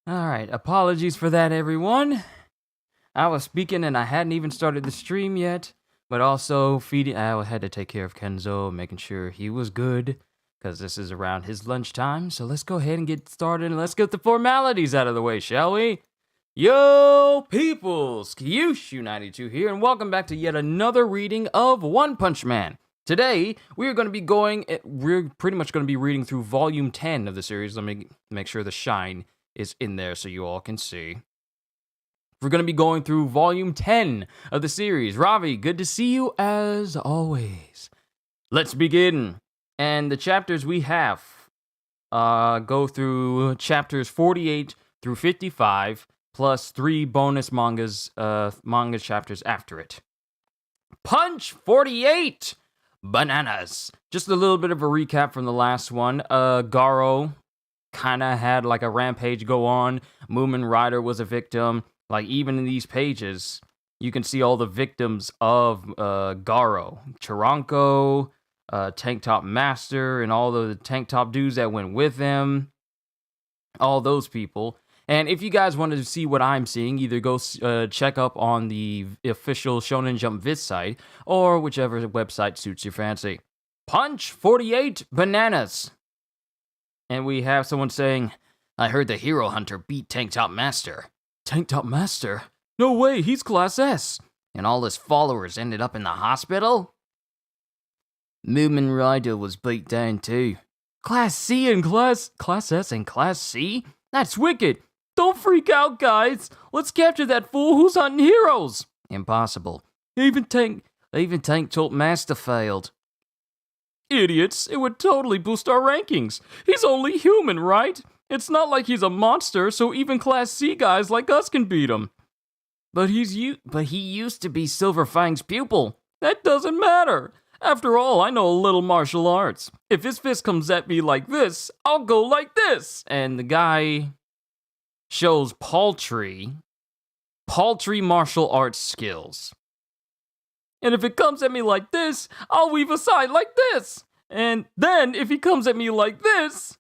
Alright, apologies for that, everyone. I was speaking and I hadn't even started the stream yet, but also I had to take care of Kenzo, making sure he was good, because this is around his lunchtime. So let's go ahead and get started, and let's get the formalities out of the way, shall we? Yo, peoples! Kyushu92 here, and welcome back to yet another reading of One Punch Man. Today, we're pretty much going to be reading through Volume 10 of the series. Let me make sure the shine is in there so you all can see. We're going to be going through Volume 10 of the series. Ravi, good to see you as always. Let's begin. And the chapters we have go through chapters 48 through 55, plus 3 bonus manga chapters after it. Punch 48! Bananas! Just a little bit of a recap from the last one. Garo kind of had like a rampage go on. Moomin Rider was a victim. Like, even in these pages, you can see all the victims of Garo. Chiranko, Tank Top Master, and all the Tank Top dudes that went with him. All those people. And if you guys wanted to see what I'm seeing, either go check up on the official Shonen Jump Viz site, or whichever website suits your fancy. Punch 48 Bananas! And we have someone saying, I heard the Hero Hunter beat Tank Top Master. Tank Top Master? No way, he's Class S. And all his followers ended up in the hospital? Moomin Rider was beat down too. Class C and Class S and Class C? That's wicked. Don't freak out, guys. Let's capture that fool who's hunting heroes. Impossible. Even Tank Top Master failed. Idiots, it would totally boost our rankings. He's only human, right? It's not like he's a monster, so even Class C guys like us can beat him. But he used to be Silver Fang's pupil. That doesn't matter. After all, I know a little martial arts. If his fist comes at me like this, I'll go like this. And the guy shows paltry martial arts skills. And if it comes at me like this, I'll weave aside like this. And then, if he comes at me like this,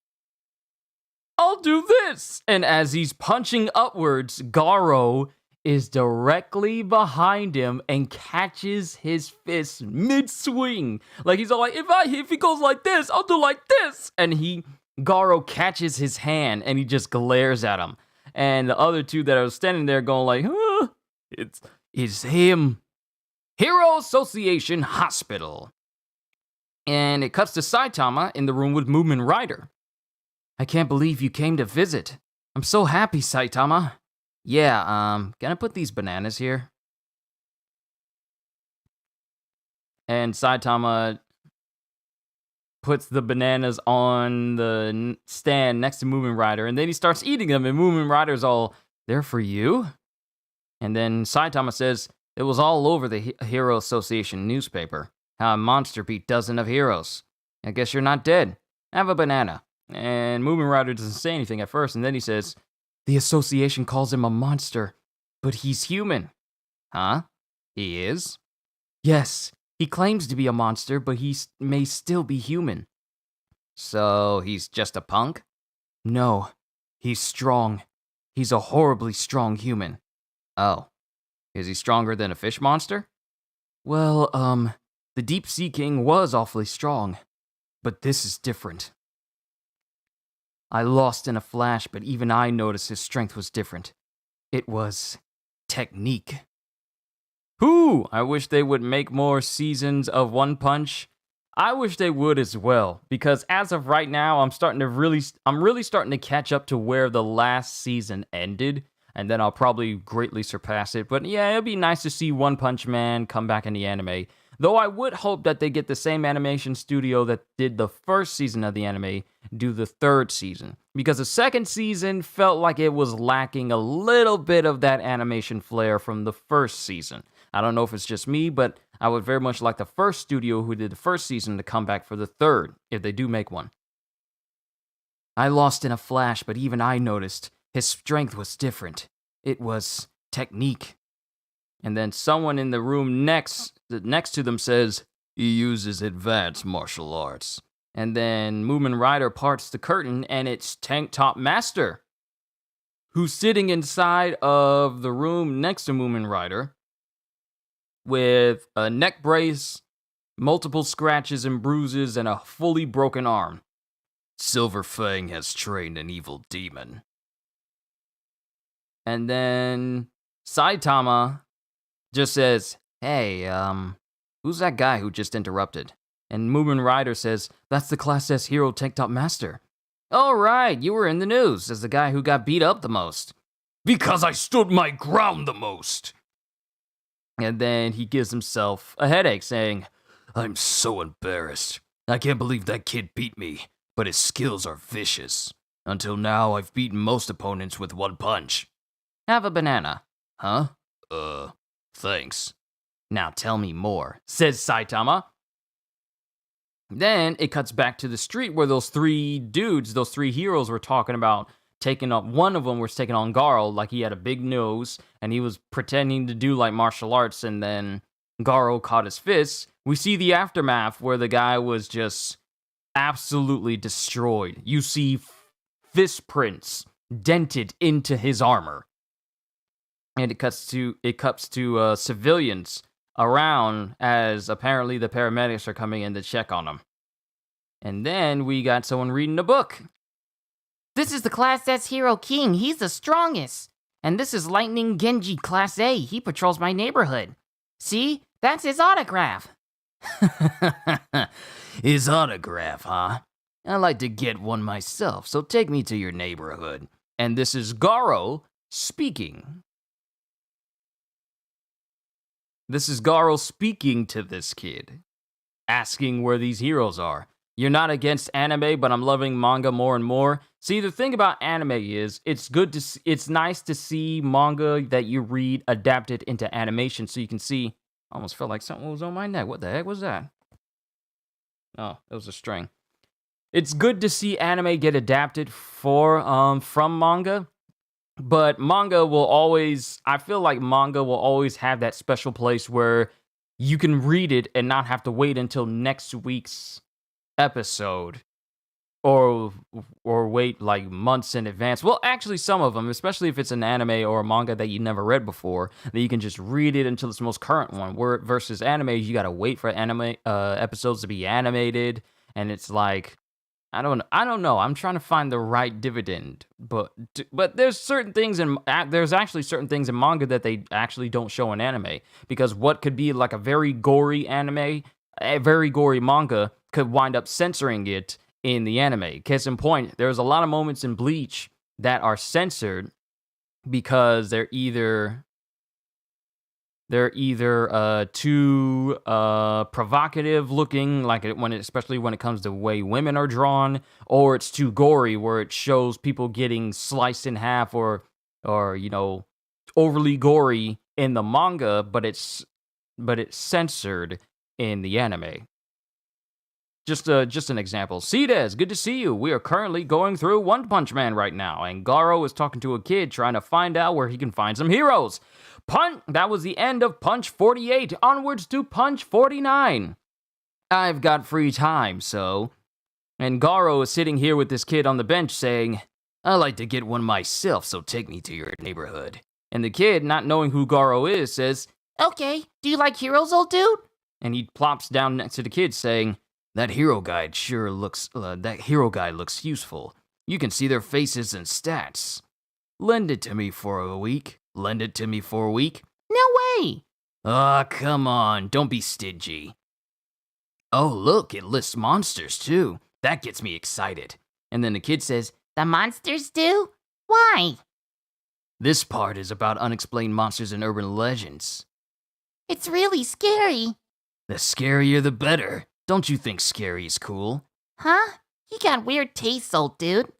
I'll do this. And as he's punching upwards, Garo is directly behind him and catches his fist mid-swing. Like, he's all like, if he goes like this, I'll do like this. And Garo catches his hand and he just glares at him. And the other two that are standing there going like, it's him. Hero Association Hospital. And it cuts to Saitama in the room with Moomin Rider. I can't believe you came to visit. I'm so happy, Saitama. Yeah, gonna put these bananas here. And Saitama puts the bananas on the stand next to Moomin Rider, and then he starts eating them, and Moomin Rider's all, they're for you? And then Saitama says, it was all over the Hero Association newspaper. How a monster beat dozens of heroes. I guess you're not dead. Have a banana. And Moomin Rider doesn't say anything at first, and then he says, the association calls him a monster, but he's human. Huh? He is? Yes, he claims to be a monster, but he may still be human. So he's just a punk? No, he's strong. He's a horribly strong human. Oh. Is he stronger than a fish monster? Well, the Deep Sea King was awfully strong, but this is different. I lost in a flash, but even I noticed his strength was different. It was technique. Whew, I wish they would make more seasons of One Punch. I wish they would as well, because as of right now, I'm really starting to catch up to where the last season ended. And then I'll probably greatly surpass it. But yeah, it'd be nice to see One Punch Man come back in the anime. Though I would hope that they get the same animation studio that did the first season of the anime do the third season. Because the second season felt like it was lacking a little bit of that animation flair from the first season. I don't know if it's just me, but I would very much like the first studio who did the first season to come back for the third, if they do make one. I lost in a flash, but even I noticed his strength was different. It was technique. And then someone in the room next to them says, he uses advanced martial arts. And then Moomin Rider parts the curtain, and it's Tank Top Master. who's sitting inside of the room next to Moomin Rider with a neck brace, multiple scratches and bruises, and a fully broken arm. Silver Fang has trained an evil demon. And then Saitama just says, hey, who's that guy who just interrupted? And Moomin Rider says, that's the Class S Hero Tank Top Master. All right, you were in the news as the guy who got beat up the most. Because I stood my ground the most. And then he gives himself a headache, saying, I'm so embarrassed. I can't believe that kid beat me, but his skills are vicious. Until now, I've beaten most opponents with one punch. Have a banana. Huh? Thanks. Now tell me more, says Saitama. Then it cuts back to the street where those three heroes were talking about taking up. One of them was taking on Garo, like he had a big nose, and he was pretending to do like martial arts, and then Garo caught his fists. We see the aftermath where the guy was just absolutely destroyed. You see fist prints dented into his armor. And it cuts to civilians around as apparently the paramedics are coming in to check on him. And then we got someone reading a book. This is the Class S Hero King. He's the strongest. And this is Lightning Genji Class A. He patrols my neighborhood. See? That's his autograph. His autograph, huh? I'd like to get one myself, so take me to your neighborhood. And this is Garo speaking. This is Garo speaking to this kid, asking where these heroes are. You're not against anime, but I'm loving manga more and more. See, the thing about anime is it's nice to see manga that you read adapted into animation, so you can see. I almost felt like something was on my neck. What the heck was that? Oh, it was a string. It's good to see anime get adapted from manga. But manga will always, I feel like manga will always have that special place where you can read it and not have to wait until next week's episode or wait like months in advance. Well, actually some of them, especially if it's an anime or a manga that you never read before, that you can just read it until it's the most current one. Where versus anime, you gotta wait for anime episodes to be animated, and it's like, I don't know. I'm trying to find the right dividend, but there's actually certain things in manga that they actually don't show in anime, because what could be like a very gory anime, a very gory manga could wind up censoring it in the anime. Case in point, there's a lot of moments in Bleach that are censored because they're either too provocative looking, like especially when it comes to the way women are drawn, or it's too gory, where it shows people getting sliced in half, or overly gory in the manga, but it's censored in the anime. Just an example. Cdes, good to see you. We are currently going through One Punch Man right now, and Garo is talking to a kid trying to find out where he can find some heroes. That was the end of Punch 48. Onwards to Punch 49. I've got free time, so. And Garo is sitting here with this kid on the bench saying, I'd like to get one myself, so take me to your neighborhood. And the kid, not knowing who Garo is, says, okay, do you like heroes, old dude? And he plops down next to the kid saying, that hero guy looks useful. You can see their faces and stats. Lend it to me for a week. No way! Aw, come on, don't be stingy. Oh, look, it lists monsters too. That gets me excited. And then the kid says, the monsters do? Why? This part is about unexplained monsters and urban legends. It's really scary. The scarier the better. Don't you think scary is cool? Huh? You got weird tastes, old dude.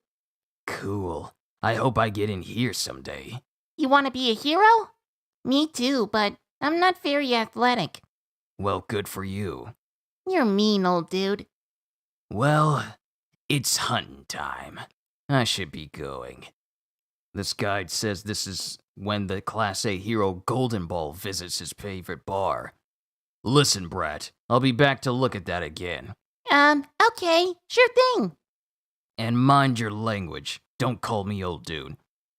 Cool. I hope I get in here someday. You want to be a hero? Me too, but I'm not very athletic. Well, good for you. You're mean, old dude. Well, it's hunting time. I should be going. This guide says this is when the Class A hero Golden Ball visits his favorite bar. Listen, brat, I'll be back to look at that again. Okay, sure thing. And mind your language. Don't call me old dude.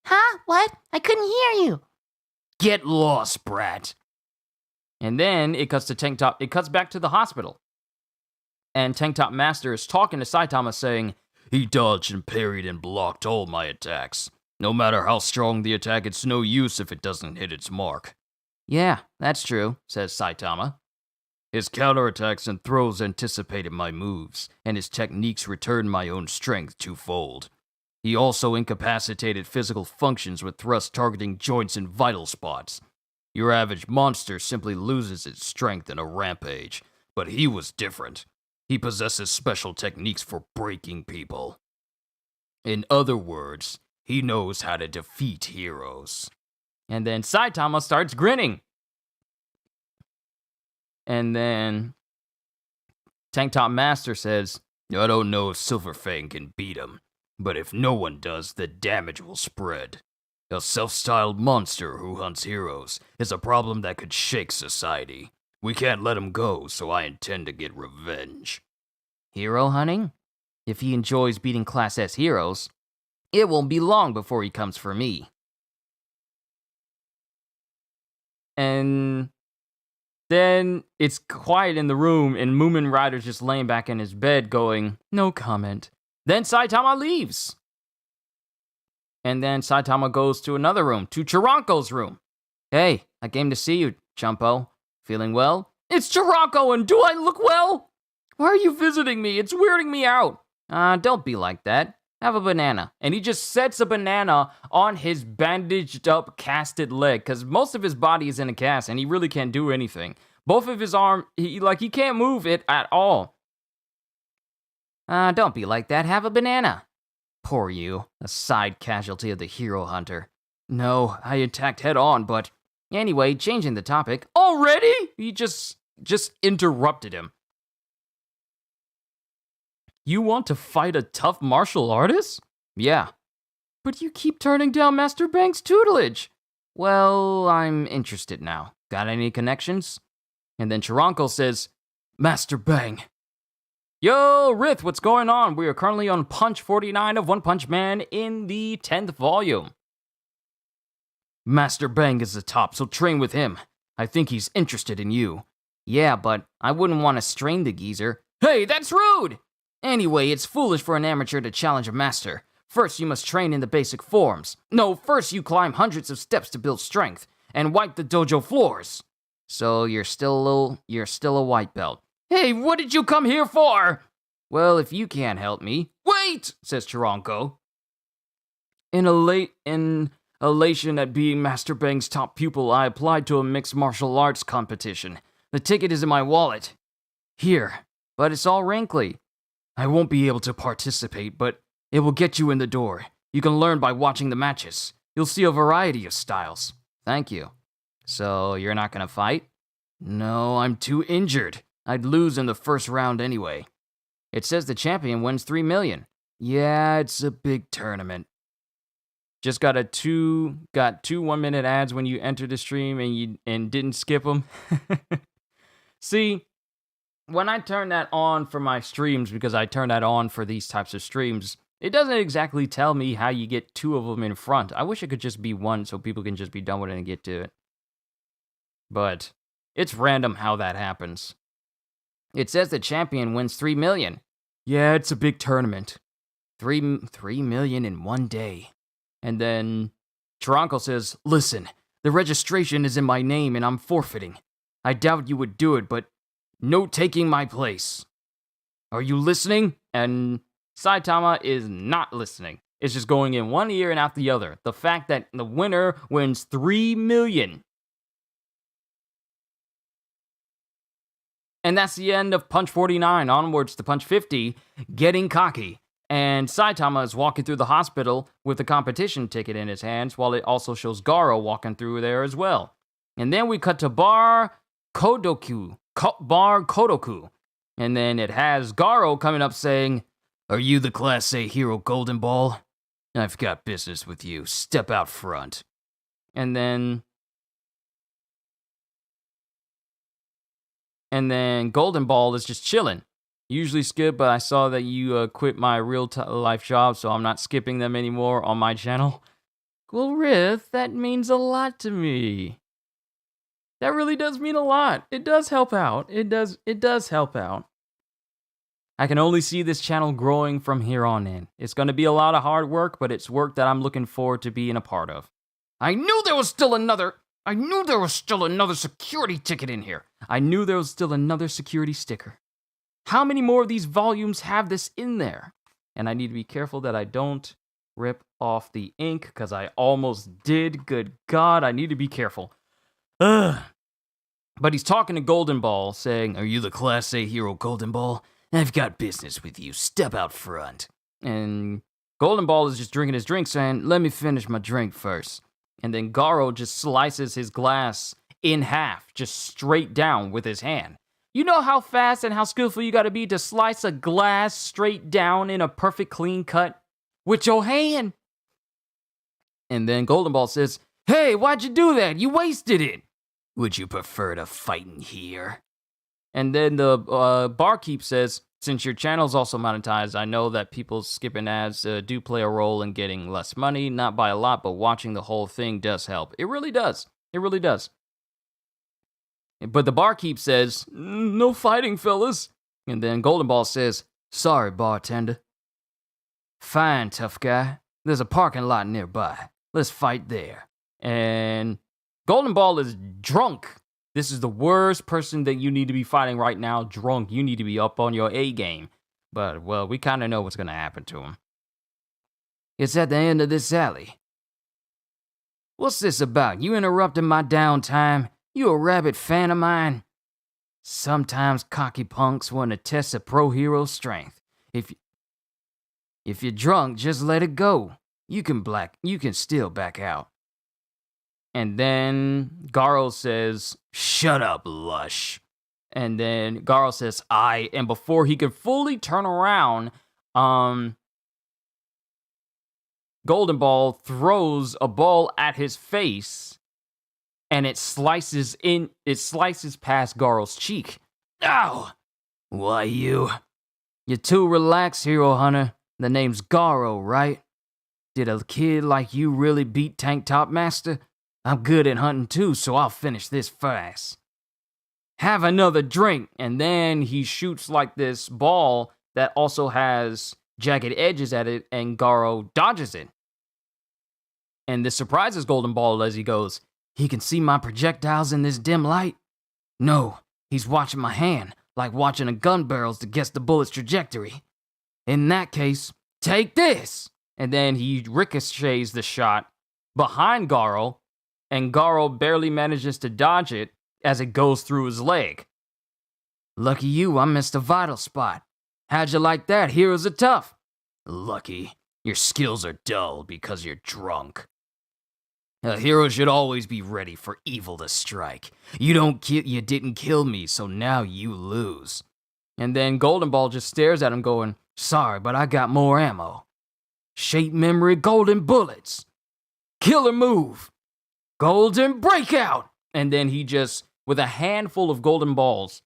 Huh? What? I couldn't hear you. Get lost, brat. And then it cuts to Tank Top. It cuts back to the hospital. And Tank Top Master is talking to Saitama saying, he dodged and parried and blocked all my attacks. No matter how strong the attack, it's no use if it doesn't hit its mark. Yeah, that's true, says Saitama. His counterattacks and throws anticipated my moves, and his techniques returned my own strength twofold. He also incapacitated physical functions with thrusts targeting joints and vital spots. Your average monster simply loses its strength in a rampage, but he was different. He possesses special techniques for breaking people. In other words, he knows how to defeat heroes. And then Saitama starts grinning. And then Tank Top Master says, I don't know if Silver Fang can beat him, but if no one does, the damage will spread. A self-styled monster who hunts heroes is a problem that could shake society. We can't let him go, so I intend to get revenge. Hero hunting? If he enjoys beating Class S heroes, it won't be long before he comes for me. And then it's quiet in the room, and Moomin Rider's just laying back in his bed going, no comment. Then Saitama leaves. And then Saitama goes to another room, to Chiranko's room. Hey, I came to see you, Chumpo. Feeling well? It's Chiranko, and do I look well? Why are you visiting me? It's weirding me out. Don't be like that. Have a banana. And he just sets a banana on his bandaged up, casted leg, because most of his body is in a cast, and he really can't do anything. Both of his arms, he can't move it at all. Don't be like that. Have a banana. Poor you, a side casualty of the hero hunter. No, I attacked head on, but anyway, changing the topic. Already? He just interrupted him. You want to fight a tough martial artist? Yeah. But you keep turning down Master Bang's tutelage. Well, I'm interested now. Got any connections? And then Chiranko says, Master Bang. Yo, Rith, what's going on? We are currently on Punch 49 of One Punch Man in the 10th volume. Master Bang is the top, so train with him. I think he's interested in you. Yeah, but I wouldn't want to strain the geezer. Hey, that's rude! Anyway, it's foolish for an amateur to challenge a master. First, you must train in the basic forms. No, first you climb hundreds of steps to build strength, and wipe the dojo floors. So you're still a white belt. Hey, what did you come here for? Well, if you can't help me... Wait, says Chiranko. In elation at being Master Bang's top pupil, I applied to a mixed martial arts competition. The ticket is in my wallet. Here, but it's all wrinkly. I won't be able to participate, but it will get you in the door. You can learn by watching the matches. You'll see a variety of styles. Thank you. So, you're not gonna fight? No, I'm too injured. I'd lose in the first round anyway. It says the champion wins 3 million. Yeah, it's a big tournament. Just got two 1-minute ads when you entered the stream and didn't skip them. See, when I turn that on for my streams, because I turn that on for these types of streams, it doesn't exactly tell me how you get 2 of them in front. I wish it could just be 1 so people can just be done with it and get to it. But it's random how that happens. It says the champion wins 3 million. Yeah, it's a big tournament. 3 million in one day. And then Chiranko says, listen, the registration is in my name and I'm forfeiting. I doubt you would do it, but no taking my place. Are you listening? And Saitama is not listening. It's just going in one ear and out the other. The fact that the winner wins 3 million. And that's the end of Punch 49, onwards to Punch 50, getting cocky. And Saitama is walking through the hospital with the competition ticket in his hands, while it also shows Garo walking through there as well. And then we cut to Bar Kodoku. And then it has Garo coming up saying, are you the Class A hero Golden Ball? I've got business with you. Step out front. And then Golden Ball is just chilling. Usually skip, but I saw that you quit my real life job, so I'm not skipping them anymore on my channel. Well, Rith, that means a lot to me. That really does mean a lot. It does help out. It does help out. I can only see this channel growing from here on in. It's going to be a lot of hard work, but it's work that I'm looking forward to being a part of. I knew there was still another security ticket in here. I knew there was still another security sticker. How many more of these volumes have this in there? And I need to be careful that I don't rip off the ink, because I almost did. Good God, I need to be careful. Ugh. But he's talking to Golden Ball, saying, "Are you the Class A hero, Golden Ball? I've got business with you. Step out front." And Golden Ball is just drinking his drink, saying, "Let me finish my drink first." And then Garo just slices his glass in half, just straight down with his hand. You know how fast and how skillful you gotta be to slice a glass straight down in a perfect clean cut with your hand? And then Golden Ball says, "Hey, why'd you do that? You wasted it. Would you prefer to fight in here?" And then the barkeep says, "Since your channel's also monetized, I know that people skipping ads do play a role in getting less money, not by a lot, but watching the whole thing does help." It really does. It really does. But the barkeep says, "No fighting, fellas." And then Golden Ball says, "Sorry, bartender." "Fine, tough guy. There's a parking lot nearby. Let's fight there." And Golden Ball is drunk. This is the worst person that you need to be fighting right now, drunk. You need to be up on your A game. But, well, we kind of know what's going to happen to him. "It's at the end of this alley." "What's this about? You interrupting my downtime? You a rabid fan of mine?" "Sometimes cocky punks want to test a pro hero's strength. If you're drunk, just let it go. You can still back out." And then Garo says, "Shut up, lush." And then Garo says, and before he can fully turn around, Golden Ball throws a ball at his face, and it slices past Garo's cheek. "Ow! Why you're too relaxed, Hero Hunter. The name's Garo, right? Did a kid like you really beat Tank Top Master? I'm good at hunting too, so I'll finish this fast. Have another drink." And then he shoots like this ball that also has jagged edges at it, and Garo dodges it. And this surprises Golden Ball as he goes, "He can see my projectiles in this dim light? No, he's watching my hand, like watching a gun barrels to guess the bullet's trajectory. In that case, take this!" And then he ricochets the shot behind Garo, and Garo barely manages to dodge it as it goes through his leg. "Lucky you, I missed a vital spot. How'd you like that? Heroes are tough." "Lucky. Your skills are dull because you're drunk. A hero should always be ready for evil to strike. You didn't kill me, so now you lose." And then Golden Ball just stares at him going, "Sorry, but I got more ammo. Shape memory golden bullets. Killer move. Golden breakout." And then he just, with a handful of golden balls,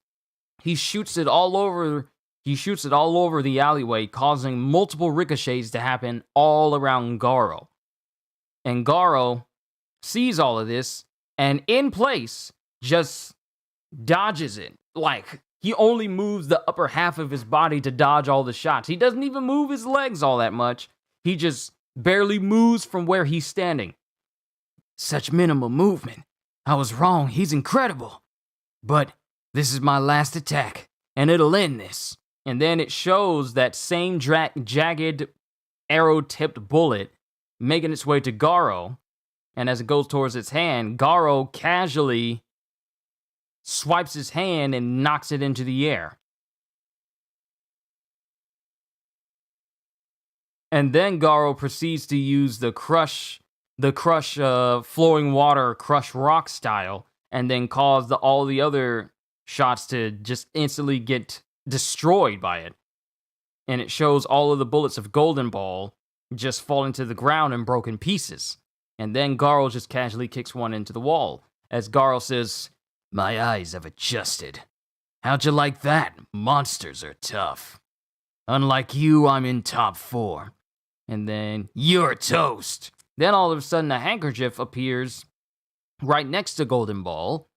he shoots it all over the alleyway, causing multiple ricochets to happen all around Garo. And Garo sees all of this, and in place, just dodges it. Like, he only moves the upper half of his body to dodge all the shots. He doesn't even move his legs all that much. He just barely moves from where he's standing. "Such minimal movement. I was wrong. He's incredible. But this is my last attack, and it'll end this." And then it shows that same jagged, arrow-tipped bullet making its way to Garo. And as it goes towards its hand, Garo casually swipes his hand and knocks it into the air. And then Garo proceeds to use the crush flowing water, crush rock style, and then cause all the other shots to just instantly get destroyed by it. And it shows all of the bullets of Golden Ball just falling to the ground in broken pieces. And then Garo just casually kicks one into the wall, as Garo says, "My eyes have adjusted. How'd you like that? Monsters are tough. Unlike you, I'm in top 4. And then, you're toast. Then all of a sudden a handkerchief appears right next to Golden Ball,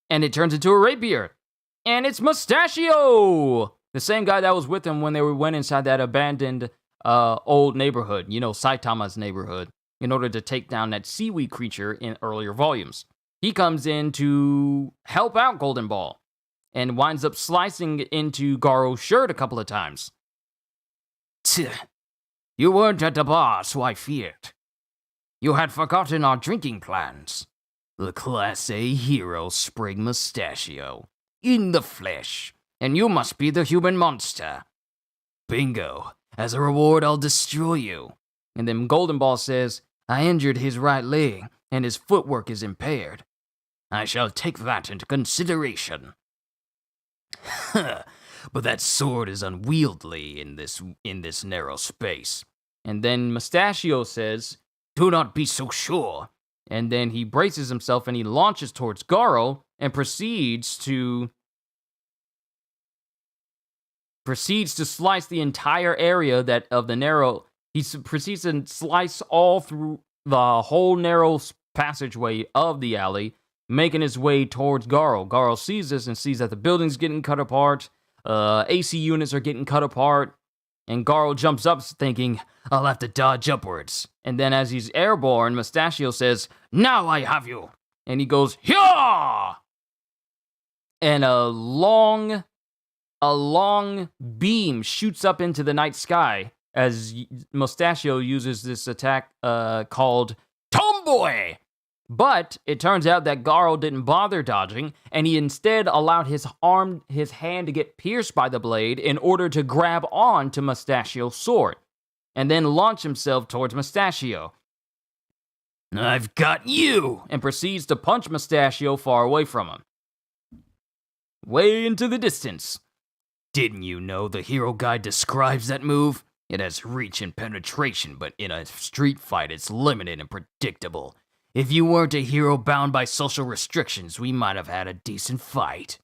and it turns into a rapier. And it's Mustachio! The same guy that was with him when they went inside that abandoned old neighborhood, Saitama's neighborhood, in order to take down that seaweed creature in earlier volumes. He comes in to help out Golden Ball, and winds up slicing into Garo's shirt a couple of times. You weren't at the bar, so I feared. You had forgotten our drinking plans. The Class A hero Spring Mustachio, in the flesh, and you must be the human monster. Bingo. As a reward, I'll destroy you. And then Golden Ball says, I injured his right leg, and his footwork is impaired. I shall take that into consideration. But that sword is unwieldy in this narrow space. And then Mustachio says, do not be so sure. And then he braces himself and he launches towards Garo and proceeds to slice the entire area of the narrow. He proceeds to slice all through the whole narrow passageway of the alley, making his way towards Garo. Garo sees this and sees that the building's getting cut apart, AC units are getting cut apart, and Garo jumps up thinking, I'll have to dodge upwards. And then as he's airborne, Mustachio says, now I have you. And he goes, Hyah! And a long beam shoots up into the night sky as Mustachio uses this attack called Tomboy. But it turns out that Garo didn't bother dodging, and he instead allowed his hand to get pierced by the blade in order to grab on to Mustachio's sword, and then launch himself towards Mustachio. I've got you! And proceeds to punch Mustachio far away from him. Way into the distance. Didn't you know the hero guide describes that move? It has reach and penetration, but in a street fight it's limited and predictable. If you weren't a hero bound by social restrictions, we might have had a decent fight.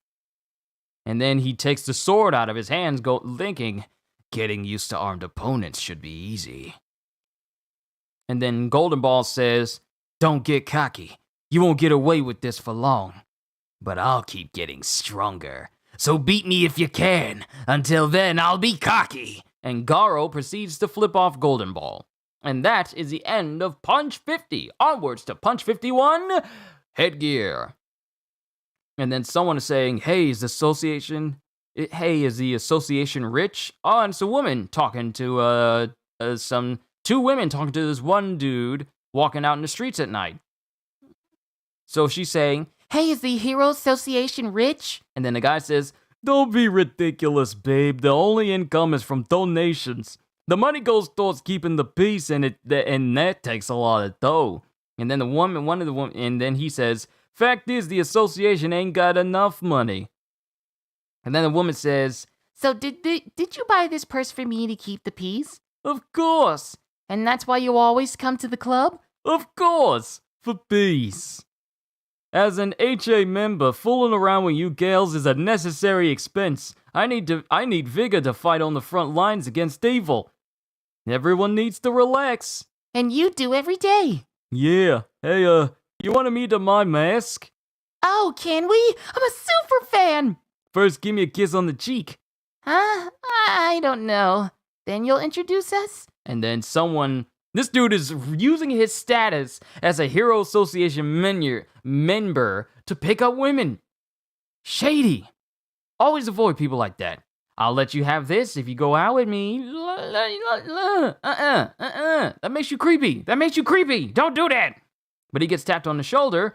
And then he takes the sword out of his hands, thinking, getting used to armed opponents should be easy. And then Golden Ball says, don't get cocky. You won't get away with this for long. But I'll keep getting stronger. So beat me if you can. Until then, I'll be cocky. And Garo proceeds to flip off Golden Ball. And that is the end of Punch 50. Onwards to Punch 51, Headgear. And then someone is saying, hey, is the association rich? Oh, and it's a woman talking to two women talking to this one dude walking out in the streets at night. So she's saying, Hey, is the Hero Association rich? and then the guy says, don't be ridiculous, babe. The only income is from donations. The money goes towards keeping the peace, and that takes a lot of dough. And then and then he says, fact is, the association ain't got enough money. And then the woman says, So did you buy this purse for me to keep the peace? of course, And that's why you always come to the club? of course, for peace. As an HA member, fooling around with you gals is a necessary expense. I need vigor to fight on the front lines against evil. Everyone needs to relax. And you do every day. Yeah. Hey, you want to meet to my mask? Oh, can we? I'm a super fan. First, give me a kiss on the cheek. Huh? I don't know. Then you'll introduce us? And then this dude is using his status as a Hero Association member to pick up women. Shady. Always avoid people like that. I'll let you have this if you go out with me. That makes you creepy. Don't do that. But he gets tapped on the shoulder,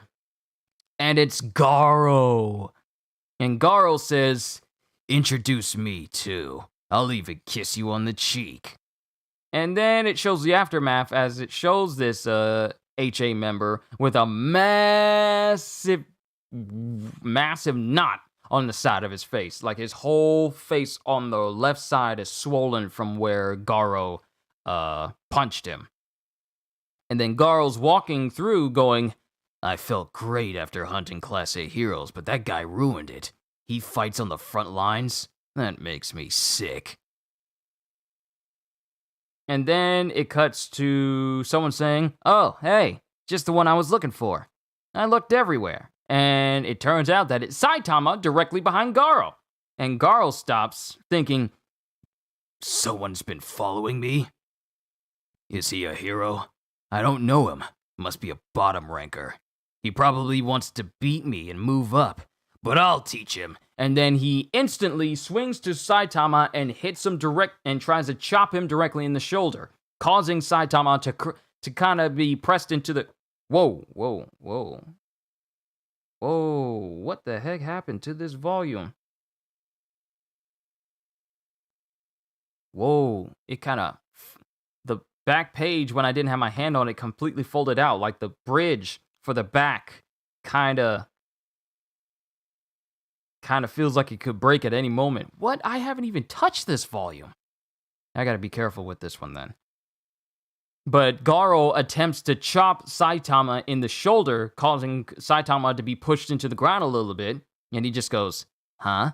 and it's Garo. And Garo says, introduce me too. I'll even kiss you on the cheek. And then it shows the aftermath as it shows this HA member with a massive knot on the side of his face. Like his whole face on the left side is swollen from where Garo punched him. And then Garo's walking through going, I felt great after hunting Class A heroes, but that guy ruined it. He fights on the front lines? That makes me sick. And then it cuts to someone saying, "Oh, hey, just the one I was looking for. I looked everywhere." And it turns out that it's Saitama directly behind Garo. And Garo stops, thinking, "Someone's been following me? Is he a hero? I don't know him. Must be a bottom ranker. He probably wants to beat me and move up, but I'll teach him." And then he instantly swings to Saitama and hits him direct and tries to chop him directly in the shoulder, causing Saitama to kind of be pressed into the... Whoa. What the heck happened to this volume? Whoa, it kind of... The back page, when I didn't have my hand on it, completely folded out. Like the bridge for the back kind of feels like it could break at any moment. What? I haven't even touched this volume. I gotta be careful with this one then. But Garo attempts to chop Saitama in the shoulder, causing Saitama to be pushed into the ground a little bit, and he just goes, "Huh?"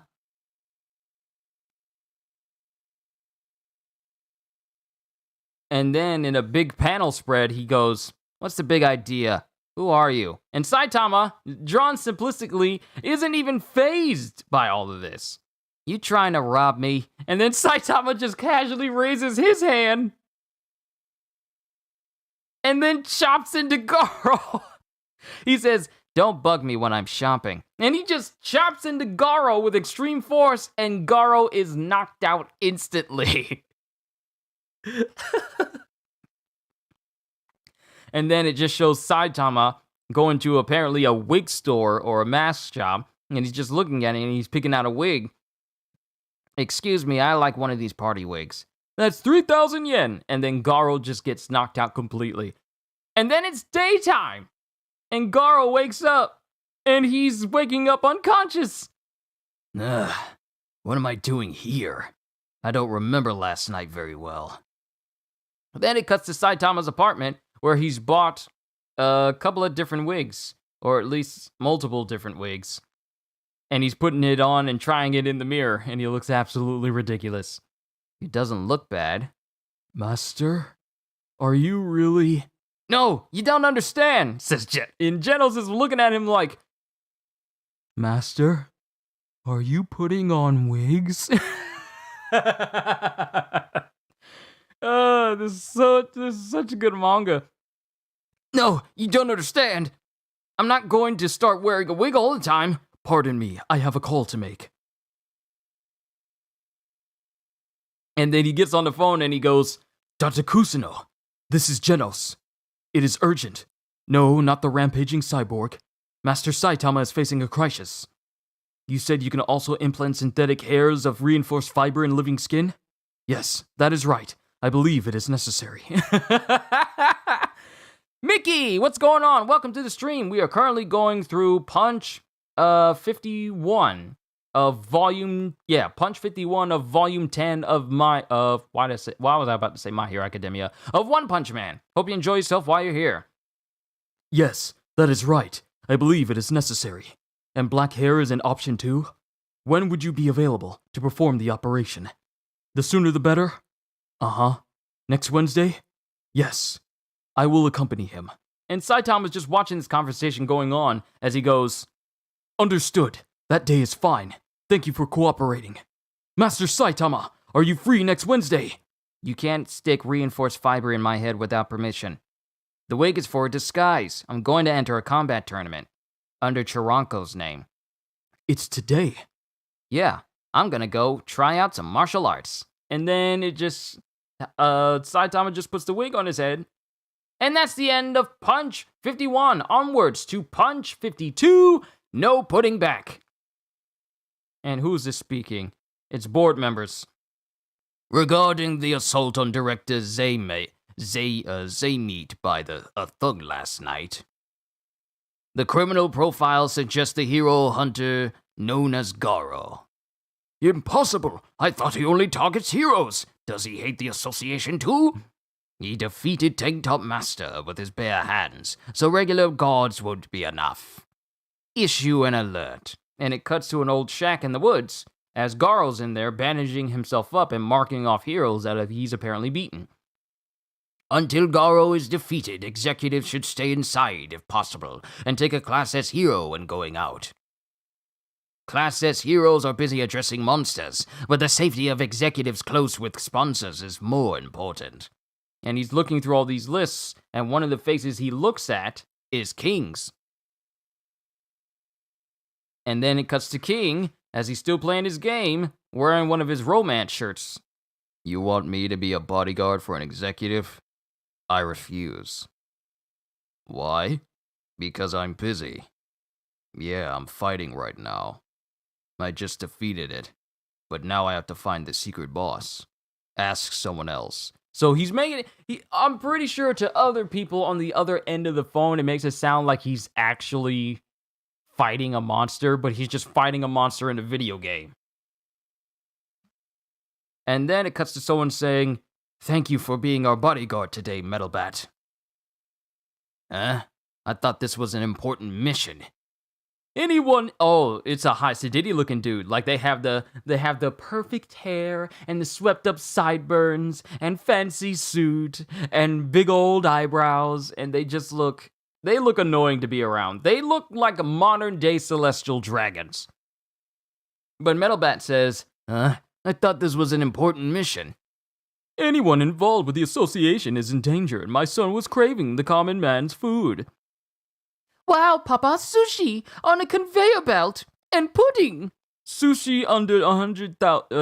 And then in a big panel spread, he goes, "What's the big idea? Who are you?" And Saitama, drawn simplistically, isn't even fazed by all of this. "You trying to rob me?" And then Saitama just casually raises his hand and then chops into Garo. He says, "Don't bug me when I'm shopping." And he just chops into Garo with extreme force, and Garo is knocked out instantly. And then it just shows Saitama going to apparently a wig store or a mask shop, and he's just looking at it and he's picking out a wig. "Excuse me, I like one of these party wigs." "That's 3,000 yen. And then Garo just gets knocked out completely. And then it's daytime. And Garo wakes up. And he's waking up unconscious. Ugh, what am I doing here? I don't remember last night very well. Then it cuts to Saitama's apartment, where he's bought a couple of different wigs. Or at least multiple different wigs. And he's putting it on and trying it in the mirror, and he looks absolutely ridiculous. It doesn't look bad. "Master, are you really..." "No, you don't understand," says And Genos is looking at him like, "Master, are you putting on wigs?" This is such a good manga. "No, you don't understand. I'm not going to start wearing a wig all the time." "Pardon me, I have a call to make." And then he gets on the phone and he goes, "Dr. Kusino, this is Genos. It is urgent. No, not the rampaging cyborg. Master Saitama is facing a crisis. You said you can also implant synthetic hairs of reinforced fiber in living skin? Yes, that is right. I believe it is necessary." Mickey, what's going on? Welcome to the stream. We are currently going through Punch 51 of volume, Punch 51 of volume 10 of why was I about to say My Hero Academia? Of One Punch Man. Hope you enjoy yourself while you're here. Yes, that is right. I believe it is necessary. And black hair is an option too? When would you be available to perform the operation? The sooner the better? Uh-huh. Next Wednesday? Yes. I will accompany him. And Saitama is just watching this conversation going on as he goes, "Understood. That day is fine. Thank you for cooperating. Master Saitama, are you free next Wednesday?" "You can't stick reinforced fiber in my head without permission. The wig is for a disguise. I'm going to enter a combat tournament. Under Chiranko's name." "It's today." "Yeah, I'm gonna go try out some martial arts." And then it just... Saitama just puts the wig on his head. And that's the end of Punch 51. Onwards to Punch 52. No putting back. And who's this speaking? It's board members. "Regarding the assault on Director Zaymeet by a thug last night, the criminal profile suggests the hero hunter known as Garo." "Impossible! I thought he only targets heroes. Does he hate the association too?" "He defeated Tank Top Master with his bare hands, so regular guards won't be enough. Issue an alert." And it cuts to an old shack in the woods, as Garo's in there bandaging himself up and marking off heroes that he's apparently beaten. Until Garo is defeated, executives should stay inside if possible, and take a Class S hero when going out. Class S heroes are busy addressing monsters, but the safety of executives close with sponsors is more important. And he's looking through all these lists, and one of the faces he looks at is King's. And then it cuts to King, as he's still playing his game, wearing one of his romance shirts. You want me to be a bodyguard for an executive? I refuse. Why? Because I'm busy. Yeah, I'm fighting right now. I just defeated it, but now I have to find the secret boss. Ask someone else. So he's making it, I'm pretty sure to other people on the other end of the phone, it makes it sound like he's actually fighting a monster, but he's just fighting a monster in a video game. And then it cuts to someone saying, "Thank you for being our bodyguard today, Metalbat." Huh? I thought this was an important mission. It's a high sedity looking dude. Like they have the perfect hair and the swept up sideburns and fancy suit and big old eyebrows, and they look annoying to be around. They look like modern day celestial dragons. But Metalbat says, I thought this was an important mission. Anyone involved with the association is in danger, and my son was craving the common man's food. Wow, Papa, sushi on a conveyor belt and pudding. Sushi under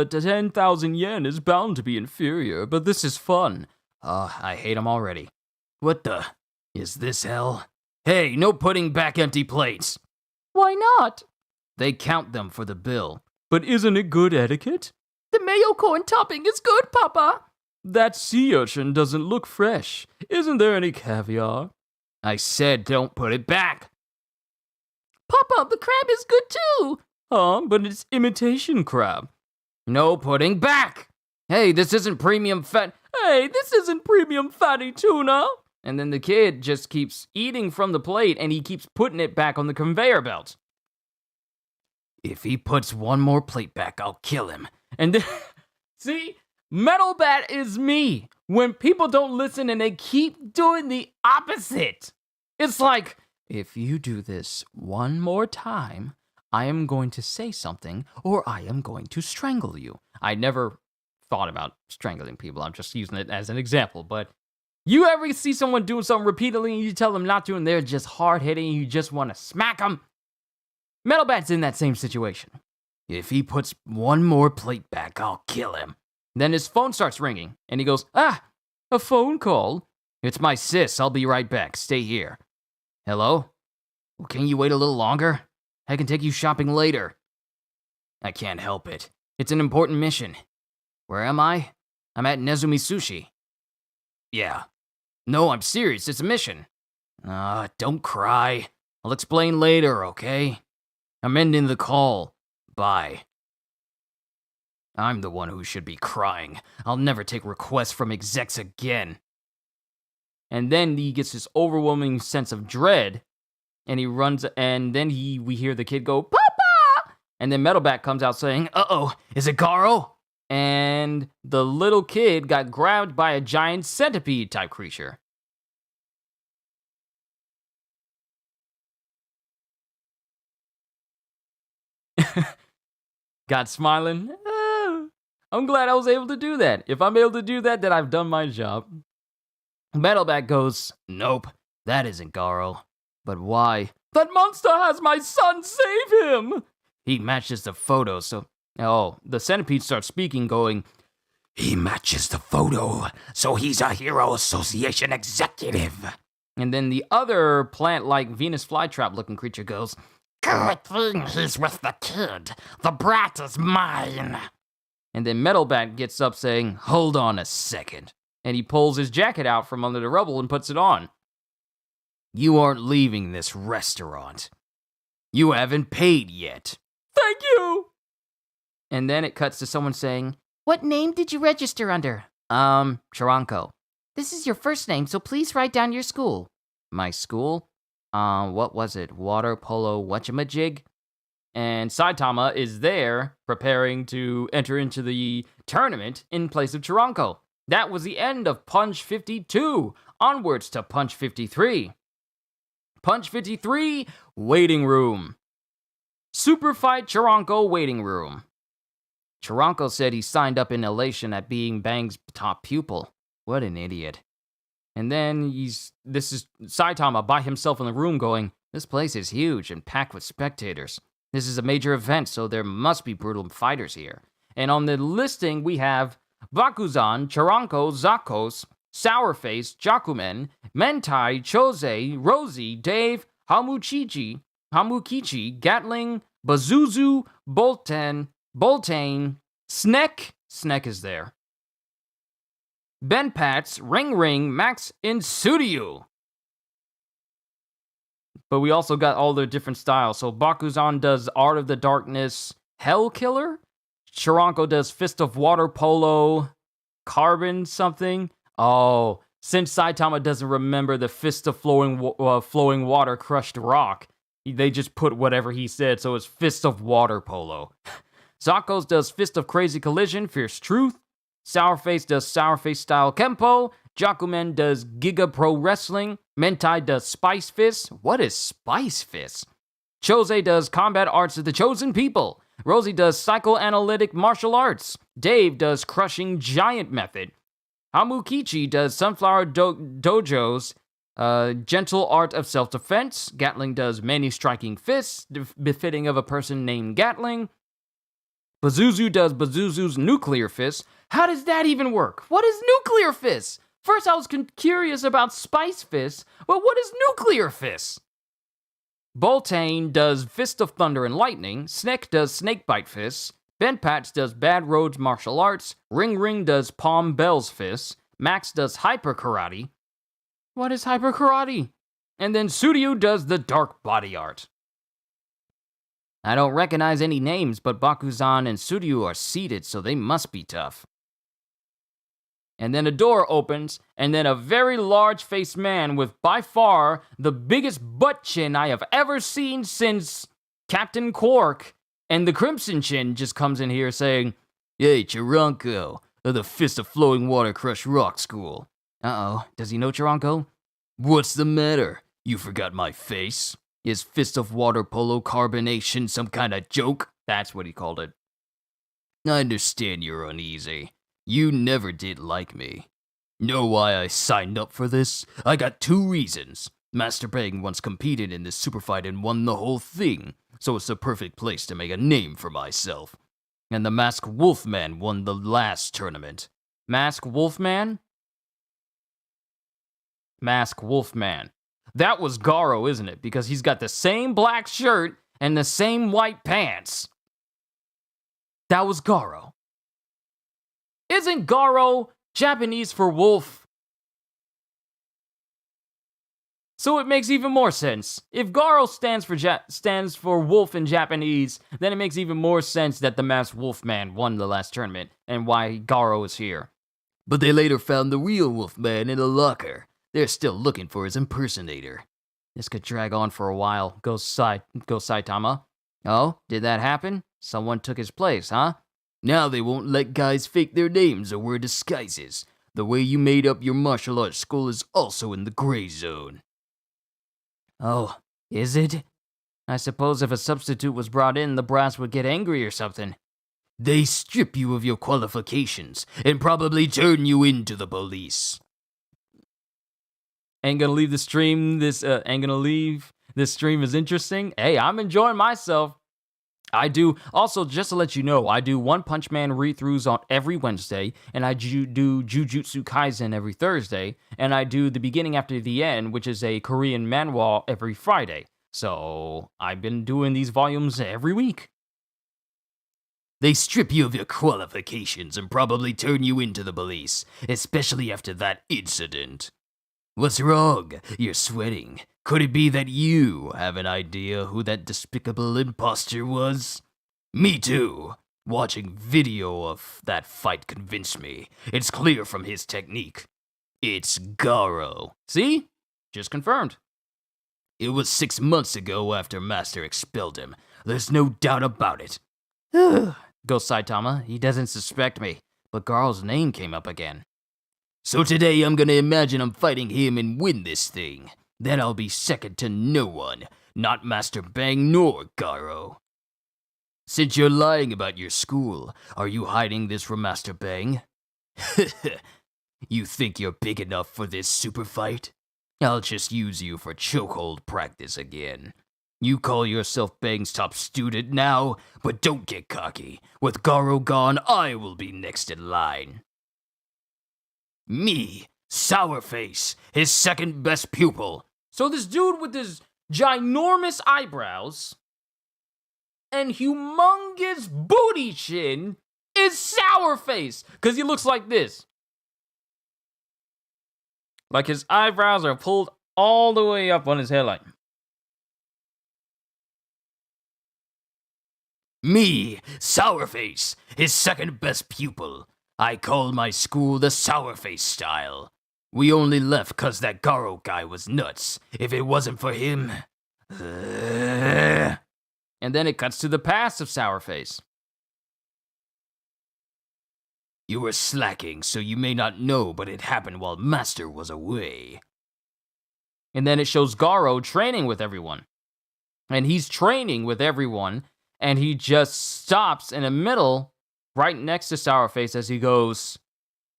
10,000 yen is bound to be inferior, but this is fun. I hate him already. What the? Is this hell? Hey, no putting back empty plates. Why not? They count them for the bill. But isn't it good etiquette? The mayo corn topping is good, Papa. That sea urchin doesn't look fresh. Isn't there any caviar? I said don't put it back. Papa, the crab is good too. But it's imitation crab. No putting back. Hey, this isn't premium fatty tuna. And then the kid just keeps eating from the plate and he keeps putting it back on the conveyor belt. If he puts one more plate back, I'll kill him. And then, see, Metalbat is me. When people don't listen and they keep doing the opposite. It's like, if you do this one more time, I am going to say something or I am going to strangle you. I never thought about strangling people. I'm just using it as an example. But you ever see someone doing something repeatedly and you tell them not to and they're just hard-hitting and you just want to smack them? Metalbat's in that same situation. If he puts one more plate back, I'll kill him. Then his phone starts ringing, and he goes, a phone call? It's my sis, I'll be right back, stay here. Hello? Can you wait a little longer? I can take you shopping later. I can't help it. It's an important mission. Where am I? I'm at Nezumi Sushi. Yeah. No, I'm serious, it's a mission. Don't cry. I'll explain later, okay? I'm ending the call. Bye. I'm the one who should be crying. I'll never take requests from execs again. And then he gets this overwhelming sense of dread, and he runs, and then we hear the kid go, Papa! And then Metalbat comes out saying, uh-oh, is it Garo? And the little kid got grabbed by a giant centipede-type creature. Got smiling. I'm glad I was able to do that. If I'm able to do that, then I've done my job. Metalbat goes, nope, that isn't Garo. But why? That monster has my son, save him! He matches the photo, the centipede starts speaking, going, he matches the photo, so he's a Hero Association executive. And then the other plant-like Venus flytrap-looking creature goes, good thing he's with the kid. The brat is mine. And then Metalbat gets up saying, hold on a second. And he pulls his jacket out from under the rubble and puts it on. You aren't leaving this restaurant. You haven't paid yet. Thank you! And then it cuts to someone saying, What name did you register under? Charanko. This is your first name, so please write down your school. My school? What was it? Water polo whatchamajig? And Saitama is there preparing to enter into the tournament in place of Charanko. That was the end of Punch 52. Onwards to Punch 53. Punch 53, Waiting Room. Super Fight Chiranko Waiting Room. Chiranko said he signed up in elation at being Bang's top pupil. What an idiot. And then this is Saitama by himself in the room going, this place is huge and packed with spectators. This is a major event, so there must be brutal fighters here. And on the listing, we have Bakuzan, Chiranko, Zakos, Sourface, Jakumen, Mentai, Chose, Rosie, Dave, Hamukichi, Gatling, Bazuzu, Boltane, Snek is there. Benpats, Ring, Max, and Suryu. But we also got all the different styles. So Bakuzan does Art of the Darkness, Hell Killer. Chiranko does Fist of Water Polo, Carbon something. Oh, since Saitama doesn't remember the Fist of Flowing Water Crushed Rock, they just put whatever he said, so it's Fist of Water Polo. Zakos does Fist of Crazy Collision, Fierce Truth. Sourface does Sourface Style Kempo. Jakumen does Giga Pro Wrestling. Mentai does Spice Fist. What is Spice Fist? Chose does Combat Arts of the Chosen People. Rosie does Psychoanalytic Martial Arts. Dave does Crushing Giant Method. Hamukichi does Sunflower Dojo's Gentle Art of Self-Defense. Gatling does Many Striking Fists, befitting of a person named Gatling. Bazuzu does Bazuzu's Nuclear Fist. How does that even work? What is Nuclear Fist? First I was curious about Spice Fist, but what is Nuclear Fist? Boltane does Fist of Thunder and Lightning. Snek does Snakebite Fist. Benpatch does Bad Roads Martial Arts. Ring does Palm Bell's Fist. Max does Hyper Karate. What is Hyper Karate? And then Suryu does the Dark Body Art. I don't recognize any names, but Bakuzan and Suryu are seated, so they must be tough. And then a door opens, and then a very large-faced man with by far the biggest butt chin I have ever seen since Captain Quark and the Crimson Chin just comes in here saying, "Hey, Chiranko, of the Fist of Flowing Water Crush Rock School." Uh-oh, does he know Chiranko? "What's the matter? You forgot my face? Is Fist of Water Polo Carbonation some kind of joke?" That's what he called it. "I understand you're uneasy. You never did like me. Know why I signed up for this? I got 2 reasons. Master Bang once competed in this super fight and won the whole thing, so it's the perfect place to make a name for myself. And the Masked Wolfman won the last tournament." Masked Wolfman? Masked Wolfman. That was Garo, isn't it? Because he's got the same black shirt and the same white pants. That was Garo. Isn't Garo Japanese for wolf? So it makes even more sense. If Garo stands for wolf in Japanese, then it makes even more sense that the Masked Wolfman won the last tournament and why Garo is here. "But they later found the real Wolfman in a locker. They're still looking for his impersonator." This could drag on for a while, goes Saitama. "Oh, did that happen? Someone took his place, huh? Now they won't let guys fake their names or wear disguises. The way you made up your martial arts school is also in the gray zone." Oh, is it? I suppose if a substitute was brought in, the brass would get angry or something. "They strip you of your qualifications and probably turn you into the police." Ain't gonna leave the stream. This stream is interesting. Hey, I'm enjoying myself. I do, also, just to let you know, I do One Punch Man read-throughs on every Wednesday, and I do Jujutsu Kaisen every Thursday, and I do The Beginning After the End, which is a Korean manhwa, every Friday. So, I've been doing these volumes every week. "They strip you of your qualifications and probably turn you into the police, especially after that incident." "What's wrong? You're sweating. Could it be that you have an idea who that despicable imposter was?" "Me too. Watching video of that fight convinced me. It's clear from his technique. It's Garo." See? Just confirmed. "It was 6 months ago after Master expelled him. There's no doubt about it." Goes Saitama. He doesn't suspect me, but Garo's name came up again. So today I'm gonna imagine I'm fighting him and win this thing. Then I'll be second to no one, not Master Bang nor Garo. Since you're lying about your school, are you hiding this from Master Bang? You think you're big enough for this super fight? I'll just use you for chokehold practice again. You call yourself Bang's top student now, but don't get cocky. With Garo gone, I will be next in line. Me, Sourface, his second best pupil. So this dude with his ginormous eyebrows and humongous booty chin is Sourface, because he looks like this. Like his eyebrows are pulled all the way up on his hairline. Me, Sourface, his second best pupil. I call my school the Sourface style. We only left 'cause that Garo guy was nuts. If it wasn't for him... And then it cuts to the past of Sourface. You were slacking, so you may not know, but it happened while Master was away. And then it shows Garo training with everyone. And he's training with everyone, and he just stops in the middle, right next to Sourface as he goes,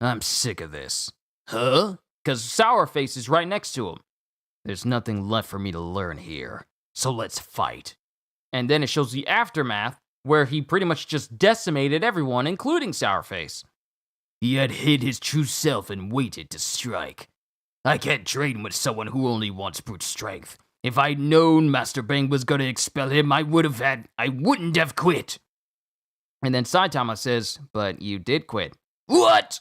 I'm sick of this. huh? Because Sourface is right next to him. There's nothing left for me to learn here, so let's fight. And then it shows the aftermath, where he pretty much just decimated everyone, including Sourface. He had hid his true self and waited to strike. I can't train with someone who only wants brute strength. If I'd known Master Bang was gonna expel him, I wouldn't have quit. And then Saitama says, but you did quit. What?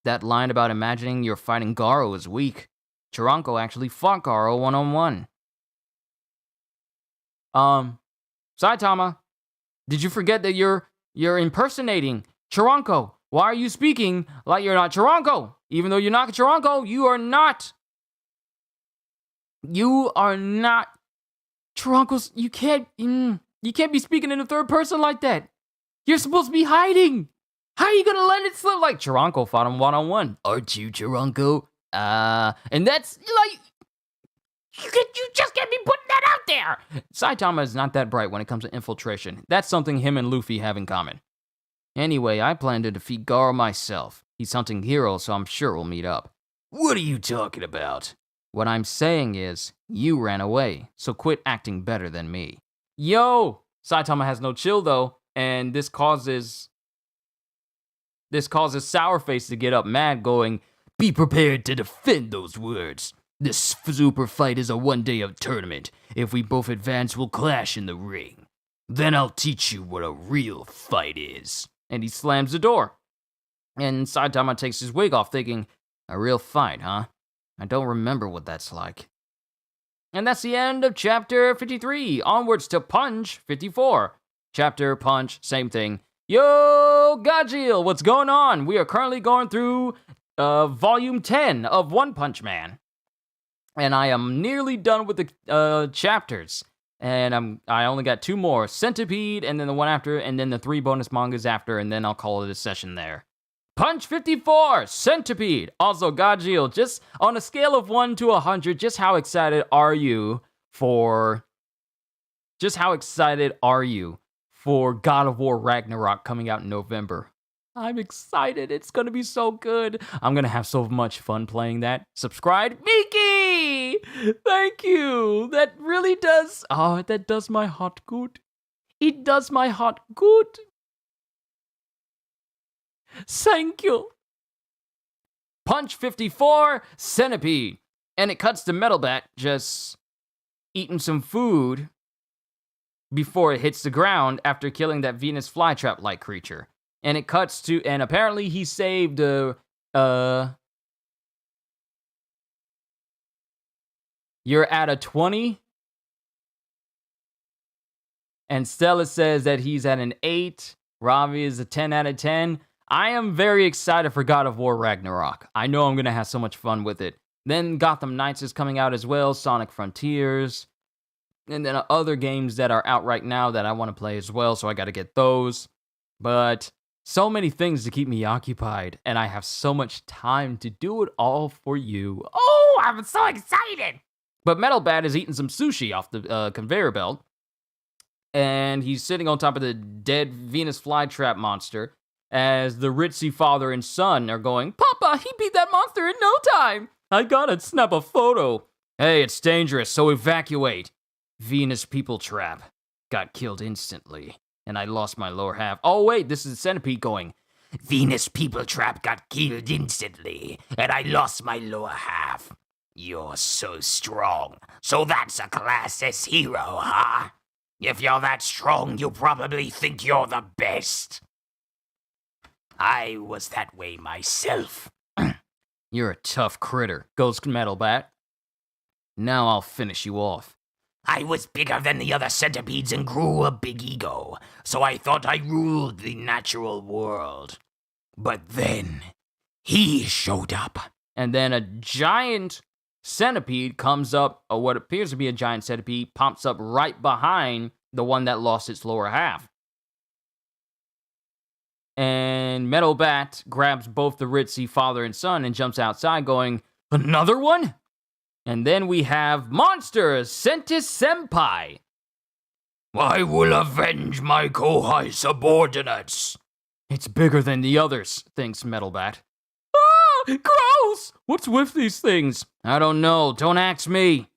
That line about imagining you're fighting Garo is weak. Chiranko actually fought Garo one-on-one. Saitama, did you forget that you're impersonating Chiranko? Why are you speaking like you're not Chiranko? Even though you're not Chiranko, you are not. You are not Chiranko's. You can't be speaking in the third person like that. You're supposed to be hiding. How are you gonna let it slip? Like Chiranko fought him one-on-one. Aren't you Chiranko? And that's like, you just can't be putting that out there. Saitama is not that bright when it comes to infiltration. That's something him and Luffy have in common. Anyway, I plan to defeat Garo myself. He's hunting heroes, so I'm sure we'll meet up. What are you talking about? What I'm saying is, you ran away, so quit acting better than me. Yo! Saitama has no chill though, and this causes Sourface to get up mad, going, Be prepared to defend those words. This super fight is a one-day tournament. If we both advance, we'll clash in the ring. Then I'll teach you what a real fight is. And he slams the door. And Saitama takes his wig off, thinking, a real fight, huh? I don't remember what that's like. And that's the end of chapter 53. Onwards to Punch 54. Chapter, Punch, same thing. Yo, Gajil, what's going on? We are currently going through volume 10 of One Punch Man. And I am nearly done with the chapters. And I only got 2 more. Centipede, and then the one after, and then the 3 bonus mangas after, and then I'll call it a session there. Punch 54, Centipede. Also, Gajil, just on a scale of 1 to 100, just how excited are you for God of War Ragnarok coming out in November? I'm excited. It's going to be so good. I'm going to have so much fun playing that. Subscribe, Miki! Thank you. That really does. Oh, that does my heart good. It does my heart good. Thank you. Punch 54, Centipede. And it cuts to Metalbat just eating some food before it hits the ground after killing that Venus flytrap-like creature. And it cuts to, and apparently he saved, you're at a 20. And Stella says that he's at an 8. Ravi is a 10 out of 10. I am very excited for God of War Ragnarok. I know I'm going to have so much fun with it. Then Gotham Knights is coming out as well, Sonic Frontiers. And then other games that are out right now that I want to play as well, so I got to get those. But So many things to keep me occupied, and I have so much time to do it all for you. Oh, I'm so excited! But Metal Bat is eating some sushi off the conveyor belt, and he's sitting on top of the dead Venus flytrap monster as the ritzy father and son are going, Papa, he beat that monster in no time. I gotta snap a photo. Hey, it's dangerous, so evacuate. Venus people trap. Got killed instantly, and I lost my lower half. Oh, wait, this is the centipede going, Venus people trap got killed instantly, and I lost my lower half. You're so strong. So that's a Class S hero, huh? If you're that strong, you probably think you're the best. I was that way myself. You're a tough critter, goes Metal Bat. Now I'll finish you off. I was bigger than the other centipedes and grew a big ego, so I thought I ruled the natural world. But then, he showed up. And then a giant centipede comes up, or what appears to be a giant centipede, pops up right behind the one that lost its lower half. And Metal Bat grabs both the ritzy father and son and jumps outside going, another one? And then we have Monster Sentis Senpai. I will avenge my Kohai subordinates. It's bigger than the others, thinks Metal Bat. Ah, gross! What's with these things? I don't know, don't ask me.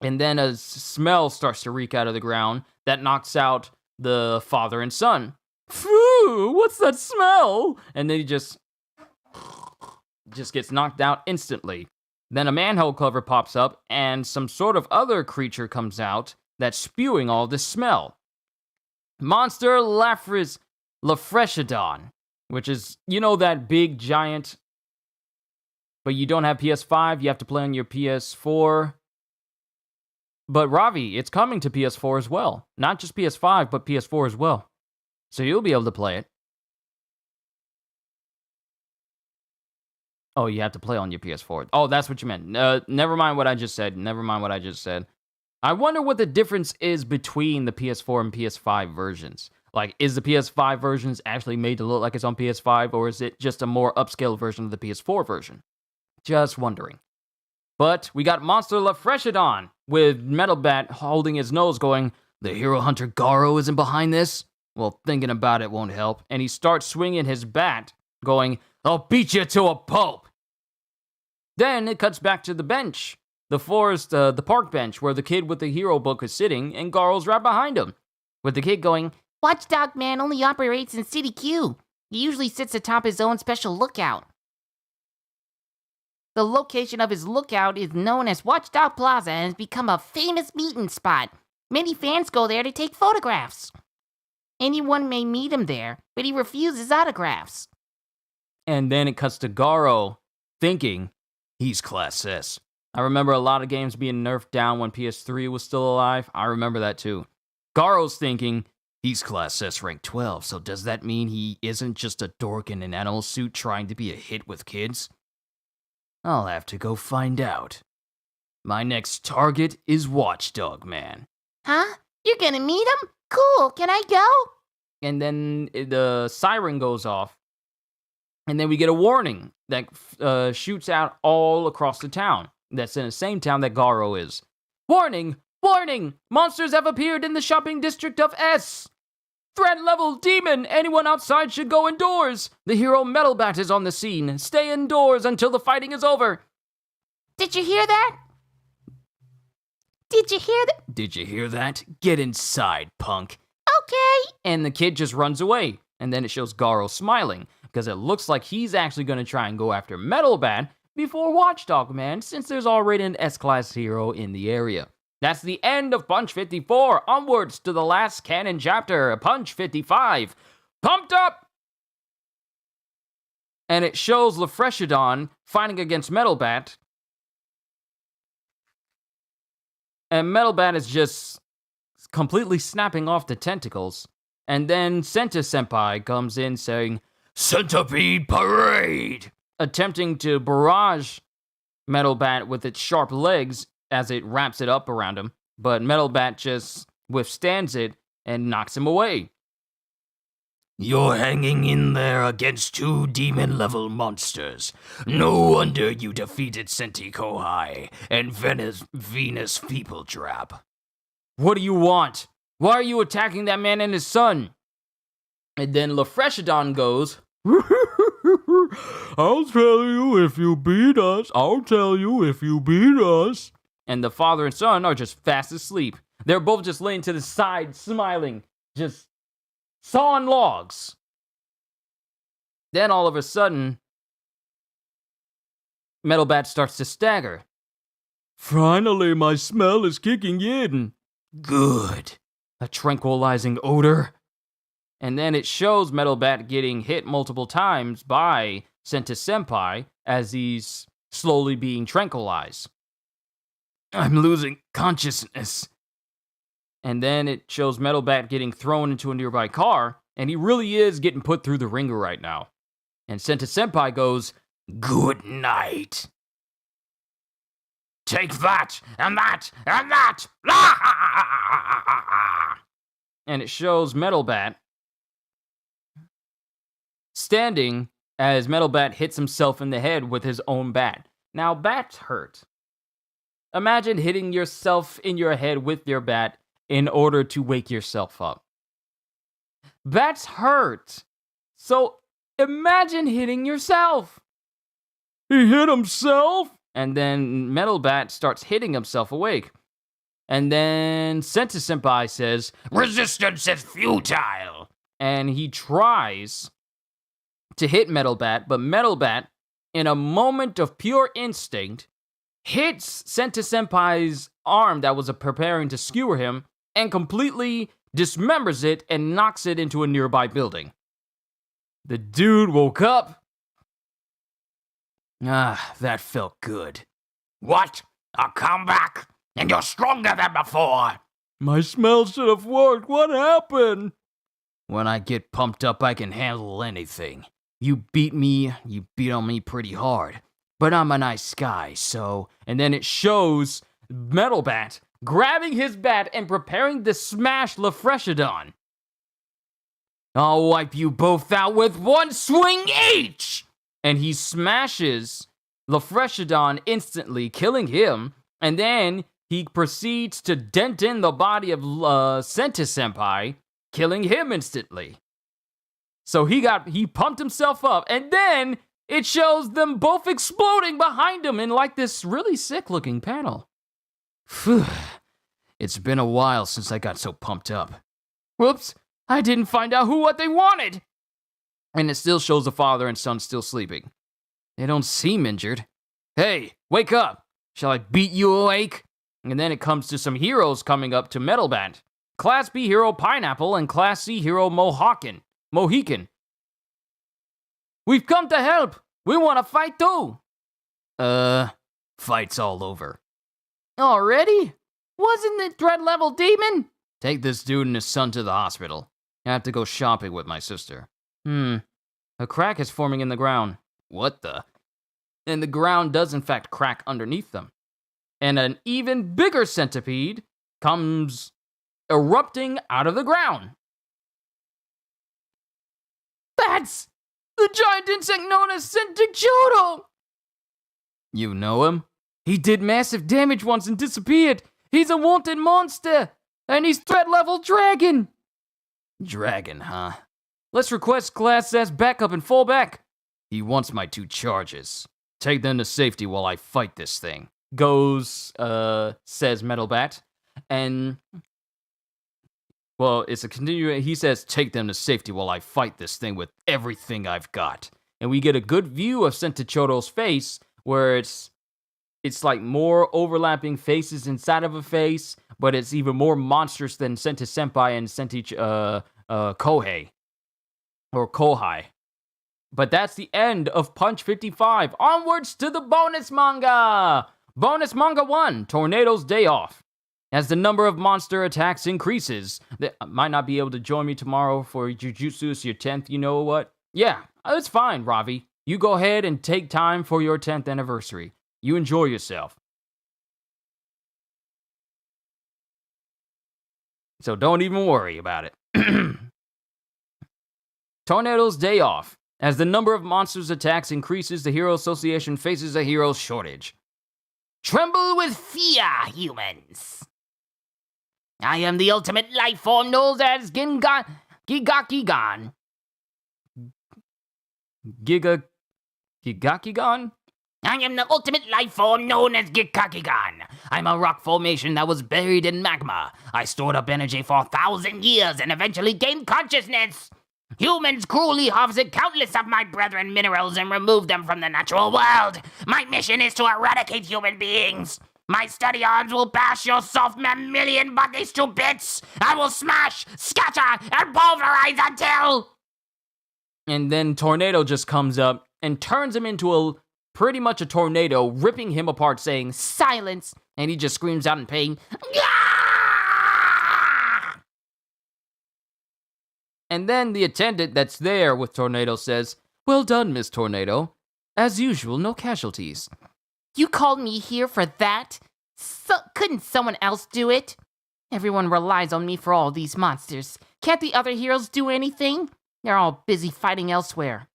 And then a smell starts to reek out of the ground that knocks out the father and son. Phew, what's that smell? And then he just gets knocked out instantly. Then a manhole cover pops up, and some sort of other creature comes out that's spewing all this smell. Monster Lafreshadon, which is, you know, that big giant, but you don't have PS5, you have to play on your PS4. But Ravi, it's coming to PS4 as well. Not just PS5, but PS4 as well. So you'll be able to play it. Oh, you have to play on your PS4. Oh, that's what you meant. Never mind what I just said. I wonder what the difference is between the PS4 and PS5 versions. Like, is the PS5 versions actually made to look like it's on PS5, or is it just a more upscale version of the PS4 version? Just wondering. But we got Monster Lafreshadon with Metal Bat holding his nose going, the hero hunter Garo isn't behind this? Well, thinking about it won't help. And he starts swinging his bat, going, I'll beat you to a pulp. Then it cuts back to the bench, the park bench, where the kid with the hero book is sitting, and Garo's right behind him, with the kid going, Watchdog Man only operates in City Q. He usually sits atop his own special lookout. The location of his lookout is known as Watchdog Plaza and has become a famous meeting spot. Many fans go there to take photographs. Anyone may meet him there, but he refuses autographs. And then it cuts to Garo thinking, he's Class S. I remember a lot of games being nerfed down when PS3 was still alive. I remember that too. Garo's thinking, he's Class S rank 12, so does that mean he isn't just a dork in an animal suit trying to be a hit with kids? I'll have to go find out. My next target is Watchdog Man. Huh? You're gonna meet him? Cool, can I go? And then the siren goes off. And then we get a warning that shoots out all across the town. That's in the same town that Garo is. Warning! Warning! Monsters have appeared in the shopping district of S. Threat level demon! Anyone outside should go indoors! The hero Metal Bat is on the scene. Stay indoors until the fighting is over. Did you hear that? Did you hear that? Did you hear that? Get inside, punk. Okay. And the kid just runs away. And then it shows Garo smiling, because it looks like he's actually going to try and go after Metal Bat before Watchdog Man, since there's already an S-Class hero in the area. That's the end of Punch 54. Onwards to the last canon chapter, Punch 55. Pumped up! And it shows Lafreshadon fighting against Metal Bat. And Metal Bat is just completely snapping off the tentacles. And then Senta Senpai comes in saying, Centipede Parade! Attempting to barrage Metal Bat with its sharp legs as it wraps it up around him. But Metal Bat just withstands it and knocks him away. You're hanging in there against 2 demon-level monsters. No wonder you defeated Senti Kohai and Venus People Trap. What do you want? Why are you attacking that man and his son? And then Lafreshadon goes, I'll tell you if you beat us. I'll tell you if you beat us. And the father and son are just fast asleep. They're both just laying to the side, smiling, just sawing logs. Then all of a sudden, Metal Bat starts to stagger. Finally, my smell is kicking in. Good. A tranquilizing odor. And then it shows Metal Bat getting hit multiple times by Senta Senpai as he's slowly being tranquilized. I'm losing consciousness. And then it shows Metal Bat getting thrown into a nearby car, and he really is getting put through the ringer right now. And Senta Senpai goes, Good night. Take that, and that, and that! And it shows Metal Bat standing as Metal Bat hits himself in the head with his own bat. Now, bats hurt. Imagine hitting yourself in your head with your bat in order to wake yourself up. Bats hurt. So imagine hitting yourself. He hit himself? And then Metal Bat starts hitting himself awake. And then Senta Senpai says, Resistance is futile. And he tries to hit Metal Bat, but Metal Bat, in a moment of pure instinct, hits Senta Senpai's arm that was preparing to skewer him and completely dismembers it and knocks it into a nearby building. The dude woke up. Ah, that felt good. What? A comeback? And you're stronger than before. My smell should have worked. What happened? When I get pumped up, I can handle anything. You beat on me pretty hard. But I'm a nice guy, so... And then it shows Metal Bat grabbing his bat and preparing to smash Lafreshadon. I'll wipe you both out with one swing each! And he smashes Lafreshadon instantly, killing him. And then he proceeds to dent in the body of Senta Senpai, killing him instantly. So he pumped himself up, and then it shows them both exploding behind him in like this really sick-looking panel. Phew. It's been a while since I got so pumped up. Whoops, I didn't find out what they wanted. And it still shows the father and son still sleeping. They don't seem injured. Hey, wake up. Shall I beat you awake? And then it comes to some heroes coming up to Metal Bat. Class B hero Pineapple and Class C hero Mohican. We've come to help. We want to fight too. Fight's all over. Already? Wasn't it Dread Level Demon? Take this dude and his son to the hospital. I have to go shopping with my sister. A crack is forming in the ground. What the? And the ground does in fact crack underneath them. And an even bigger centipede comes erupting out of the ground. That's the giant insect known as Centichoro! You know him? He did massive damage once and disappeared. He's a wanted monster, and he's threat level dragon. Dragon, huh? Let's request Class S backup and fall back. He wants my 2 charges. Take them to safety while I fight this thing. Says Metal Bat. And, well, it's a continuation. He says, take them to safety while I fight this thing with everything I've got. And we get a good view of Centichoro's face, where it's like more overlapping faces inside of a face, but it's even more monstrous than Senta Senpai and Kohai. But that's the end of Punch 55. Onwards to the bonus manga! Bonus manga 1, Tornado's Day Off. As the number of monster attacks increases, they might not be able to join me tomorrow for Jujutsu. It's your 10th, you know what? Yeah, it's fine, Ravi. You go ahead and take time for your 10th anniversary. You enjoy yourself. So don't even worry about it. Tornado's day off. As the number of monsters' attacks increases, the Hero Association faces a hero shortage. Tremble with fear, humans. I am the ultimate life form known as Gigakigan. Gigakigan? I am the ultimate life form known as Gigakigan. I'm a rock formation that was buried in magma. I stored up energy for 1,000 years and eventually gained consciousness. Humans cruelly harvested countless of my brethren minerals and removed them from the natural world. My mission is to eradicate human beings. My steady arms will bash your soft mammalian bodies to bits. I will smash, scatter, and pulverize until... And then Tornado just comes up and turns him into pretty much a tornado, ripping him apart, saying, Silence. And he just screams out in pain. And then the attendant that's there with Tornado says, Well done, Miss Tornado. As usual, no casualties. You called me here for that? Couldn't someone else do it? Everyone relies on me for all these monsters. Can't the other heroes do anything? They're all busy fighting elsewhere.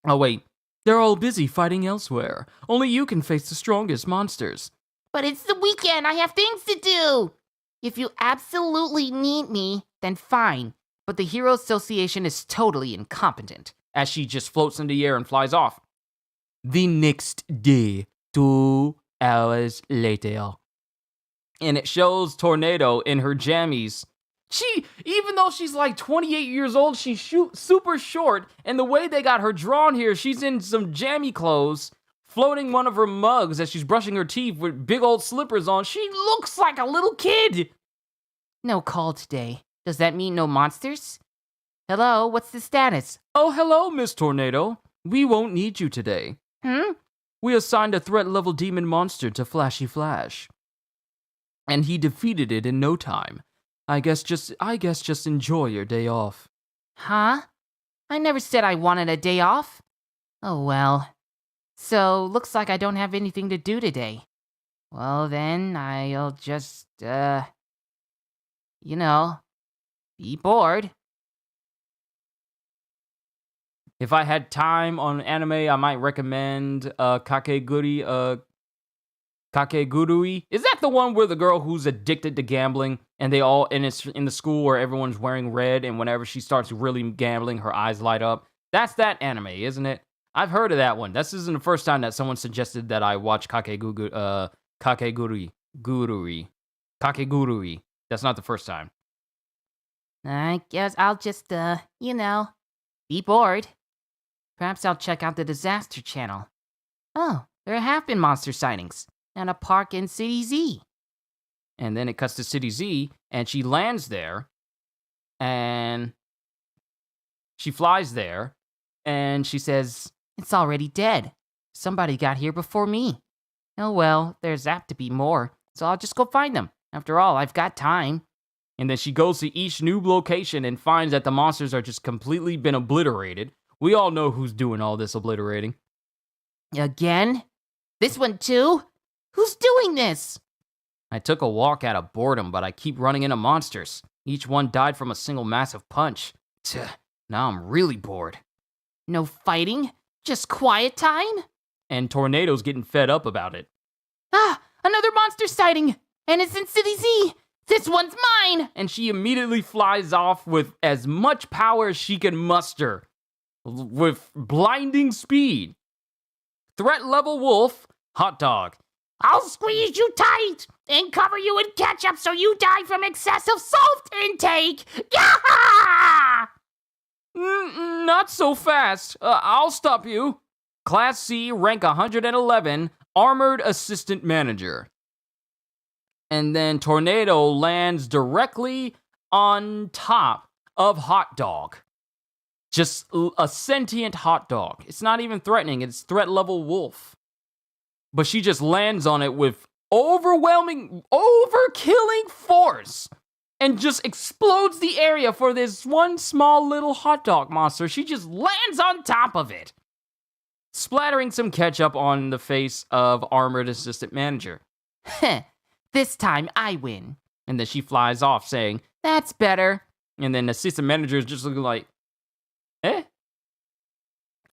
Oh wait, they're all busy fighting elsewhere. Only you can face the strongest monsters. But it's the weekend, I have things to do! If you absolutely need me, then fine. But the Hero Association is totally incompetent. As she just floats in the air and flies off. The next day, 2 hours later. And it shows Tornado in her jammies. Even though she's like 28 years old, she's super short. And the way they got her drawn here, she's in some jammy clothes, floating one of her mugs as she's brushing her teeth with big old slippers on. She looks like a little kid. No call today. Does that mean no monsters? Hello, what's the status? Oh, hello, Miss Tornado. We won't need you today. We assigned a threat-level demon monster to Flashy Flash. And he defeated it in no time. I guess just enjoy your day off. Huh? I never said I wanted a day off. Oh well. So, looks like I don't have anything to do today. Well then, I'll just, be bored. If I had time on anime, I might recommend Kakegurui. Is that the one where the girl who's addicted to gambling and it's in the school where everyone's wearing red and whenever she starts really gambling, her eyes light up? That's that anime, isn't it? I've heard of that one. This isn't the first time that someone suggested that I watch Kakegurui. That's not the first time. I guess I'll just, be bored. Perhaps I'll check out the Disaster Channel. Oh, there have been monster sightings. And a park in City Z. And then it cuts to City Z, and she lands there, and she flies there, and she says, It's already dead. Somebody got here before me. Oh well, there's apt to be more, so I'll just go find them. After all, I've got time. And then she goes to each new location and finds that the monsters are just completely been obliterated. We all know who's doing all this obliterating. Again? This one too? Who's doing this? I took a walk out of boredom, but I keep running into monsters. Each one died from a single massive punch. Now I'm really bored. No fighting? Just quiet time? And Tornado's getting fed up about it. Ah, another monster sighting! And it's in City Z! This one's mine! And she immediately flies off with as much power as she can muster. With blinding speed. Threat level wolf, hot dog. I'll squeeze you tight and cover you in ketchup so you die from excessive salt intake! Yaha! Not so fast. I'll stop you. Class C, rank 111, Armored Assistant Manager. And then Tornado lands directly on top of Hot Dog. Just a sentient hot dog. It's not even threatening, it's threat level wolf. But she just lands on it with overwhelming, overkilling force. And just explodes the area for this one small little hot dog monster. She just lands on top of it. Splattering some ketchup on the face of Armored Assistant Manager. This time I win. And then she flies off saying, That's better. And then Assistant Manager is just looking like, eh?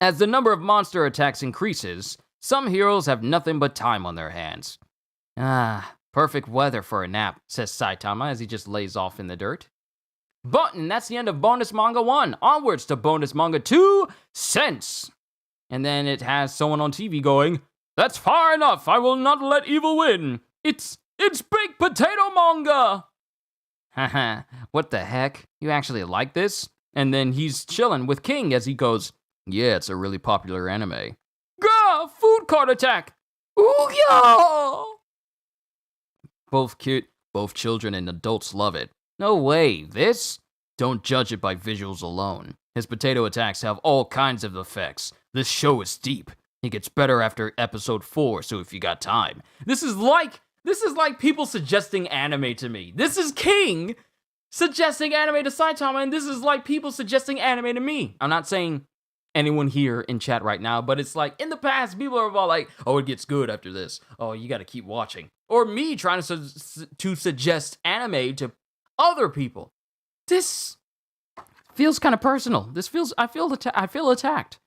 As the number of monster attacks increases, some heroes have nothing but time on their hands. Ah, perfect weather for a nap, says Saitama as he just lays off in the dirt. But that's the end of Bonus Manga 1. Onwards to Bonus Manga 2, Sense. And then it has someone on TV going, "That's far enough, I will not let evil win. It's baked potato manga." Haha, what the heck? You actually like this? And then he's chilling with King as he goes, "Yeah, it's a really popular anime." Gah! Food cart attack! Ooh, yeah! Both children and adults love it. No way, this? Don't judge it by visuals alone. His potato attacks have all kinds of effects. This show is deep. It gets better after episode 4, so if you got time. This is like people suggesting anime to me. This is King suggesting anime to Saitama, and this is like people suggesting anime to me. I'm not saying anyone here in chat right now, but it's like in the past, people are all like, "Oh, it gets good after this. Oh, you gotta keep watching." Or me trying to suggest anime to other people. This feels kind of personal. I feel attacked.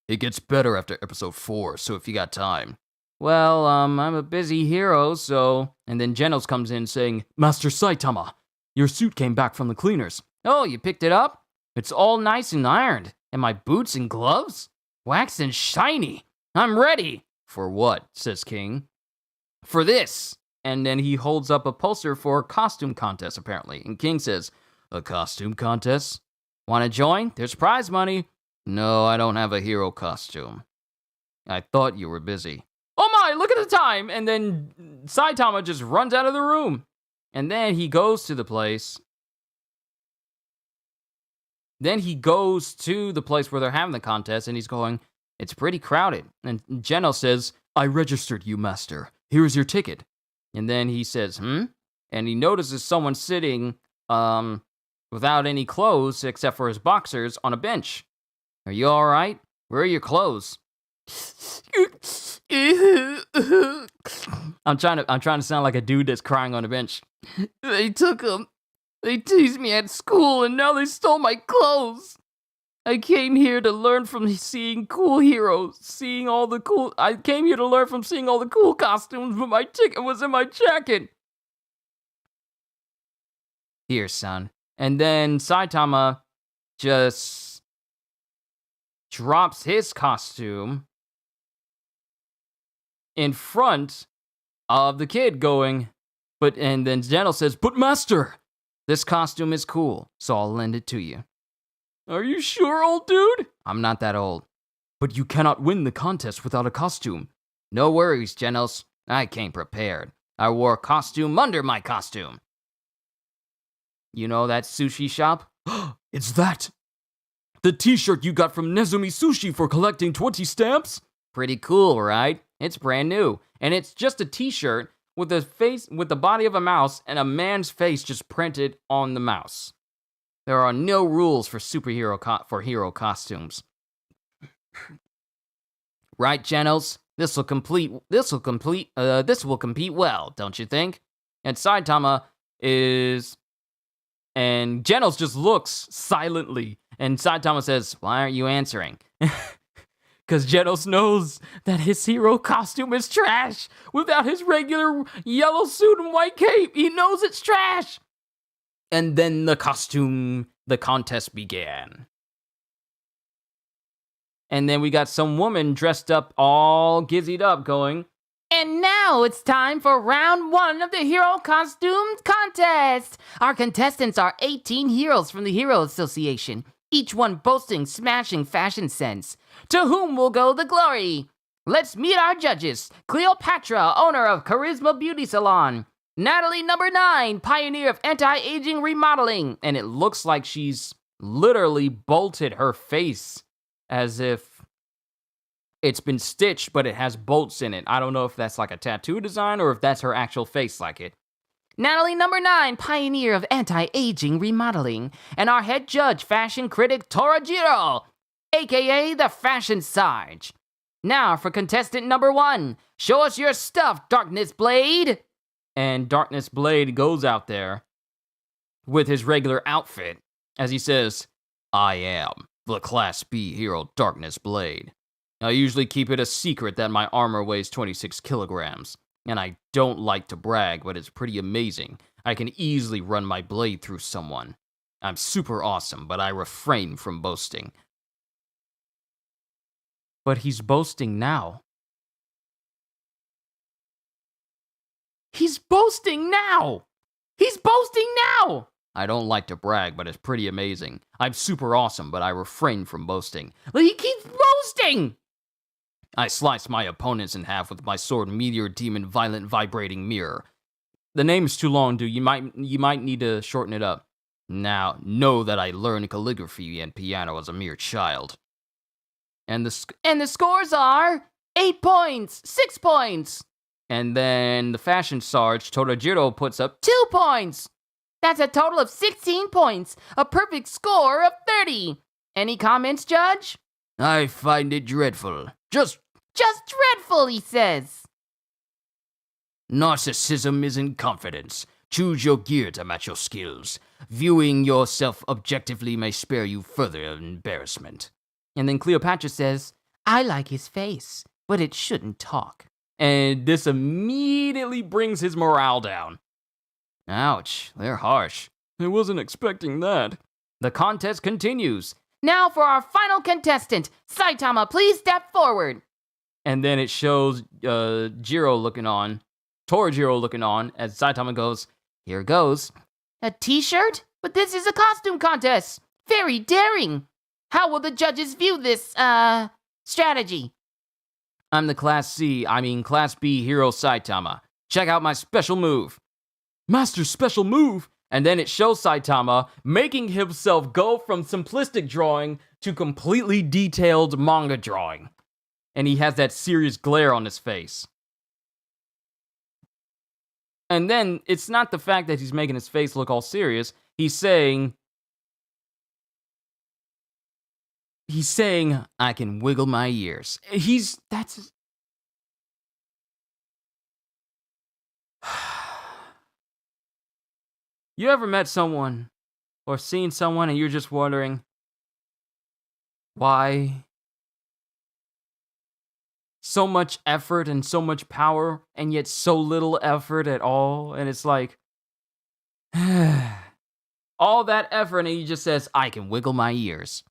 It gets better after episode 4, so if you got time. Well, I'm a busy hero, so... And then Genos comes in saying, "Master Saitama, your suit came back from the cleaners." "Oh, you picked it up? It's all nice and ironed. And my boots and gloves? Waxed and shiny. I'm ready." "For what?" says King. "For this." And then he holds up a poster for a costume contest, apparently. And King says, "A costume contest? Want to join? There's prize money." "No, I don't have a hero costume." "I thought you were busy." "Oh my, look at the time!" And then Saitama just runs out of the room. And then he goes to the place. Then he goes to the place where they're having the contest, and he's going, "It's pretty crowded." And Geno says, "I registered you, master. Here's your ticket." And then he says, And he notices someone sitting, without any clothes except for his boxers on a bench. "Are you all right? Where are your clothes?" I'm trying to sound like a dude that's crying on a bench. "They took them. They teased me at school, and now they stole my clothes. I came here to learn from seeing cool heroes, I came here to learn from seeing all the cool costumes, but my ticket was in my jacket." "Here, son." And then Saitama just drops his costume in front of the kid going, and then Geno says, "But master, this costume is cool, so I'll lend it to you." "Are you sure, old dude?" "I'm not that old." "But you cannot win the contest without a costume." "No worries, Genos. I came prepared. I wore a costume under my costume." "You know that sushi shop?" "It's that! The t-shirt you got from Nezumi Sushi for collecting 20 stamps?" "Pretty cool, right? It's brand new. And it's just a t-shirt with the body of a mouse and a man's face just printed on the mouse. There are no rules for hero costumes. Right, Genos? This will compete well, don't you think?" And Saitama is... And Genos just looks silently. And Saitama says, "Why aren't you answering?" Because Genos knows that his hero costume is trash. Without his regular yellow suit and white cape, he knows it's trash. And then the contest began. And then we got some woman dressed up, all gizzied up, going, "And now it's time for round 1 of the Hero Costumes Contest. Our contestants are 18 heroes from the Hero Association, each one boasting smashing fashion sense. To whom will go the glory? Let's meet our judges. Cleopatra, owner of Charisma Beauty Salon. Natalie, number 9, pioneer of anti-aging remodeling." And it looks like she's literally bolted her face as if it's been stitched, but it has bolts in it. I don't know if that's like a tattoo design or if that's her actual face like it. Natalie, number 9, pioneer of anti-aging remodeling. And our head judge, fashion critic Torajiro, aka the Fashion Sarge. Now for contestant number 1. Show us your stuff, Darkness Blade. And Darkness Blade goes out there with his regular outfit as he says, "I am the Class B Hero Darkness Blade. I usually keep it a secret that my armor weighs 26 kilograms, and I don't like to brag, but it's pretty amazing. I can easily run my blade through someone. I'm super awesome, but I refrain from boasting. But he's boasting now. He's boasting now! He's boasting now! I don't like to brag, but it's pretty amazing. I'm super awesome, but I refrain from boasting. But he keeps boasting! I slice my opponents in half with my sword Meteor Demon Violent Vibrating Mirror. The name's too long, dude. You might need to shorten it up. Now, know that I learned calligraphy and piano as a mere child. And the scores are 8 points, 6 points. And then the fashion sarge, Torajiro, puts up 2 points. That's a total of 16 points, a perfect score of 30. Any comments, Judge? I find it dreadful. Just dreadful, he says. Narcissism isn't confidence. Choose your gear to match your skills. Viewing yourself objectively may spare you further embarrassment. And then Cleopatra says, I like his face, but it shouldn't talk. And this immediately brings his morale down. Ouch, they're harsh. I wasn't expecting that. The contest continues. Now for our final contestant. Saitama, please step forward. And then it shows Torajiro looking on, as Saitama goes, here goes. A t-shirt? But this is a costume contest. Very daring. How will the judges view this, strategy? I'm the Class B hero Saitama. Check out my special move. Master special move? And then it shows Saitama making himself go from simplistic drawing to completely detailed manga drawing. And he has that serious glare on his face. And then it's not the fact that he's making his face look all serious. He's saying, I can wiggle my ears. You ever met someone or seen someone and you're just wondering why so much effort and so much power and yet so little effort at all? And it's like, all that effort and he just says, I can wiggle my ears.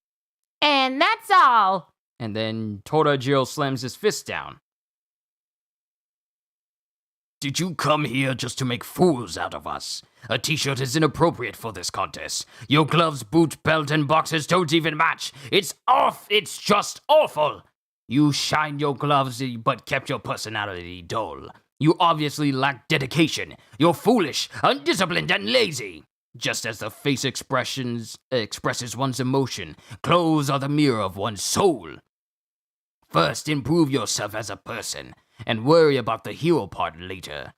And that's all. And then Torajiro slams his fist down. Did you come here just to make fools out of us? A t-shirt is inappropriate for this contest. Your gloves, boot, belt, and boxers don't even match. It's off! It's just awful! You shined your gloves, but kept your personality dull. You obviously lack dedication. You're foolish, undisciplined, and lazy. Just as the face expresses one's emotion, clothes are the mirror of one's soul. First, improve yourself as a person, and worry about the hero part later.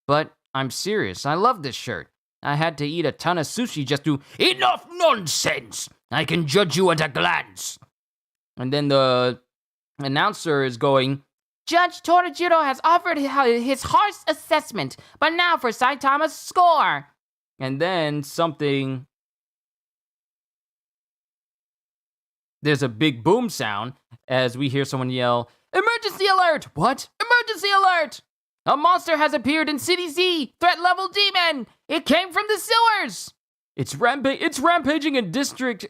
But I'm serious. I love this shirt. I had to eat a ton of sushi just to... Enough nonsense! I can judge you at a glance. And then the announcer is going, Judge Torajiro has offered his harsh assessment, but now for Saitama's score. And then there's a big boom sound as we hear someone yell, Emergency alert! What? Emergency alert! A monster has appeared in City Z! Threat level demon! It came from the sewers! It's rampaging in District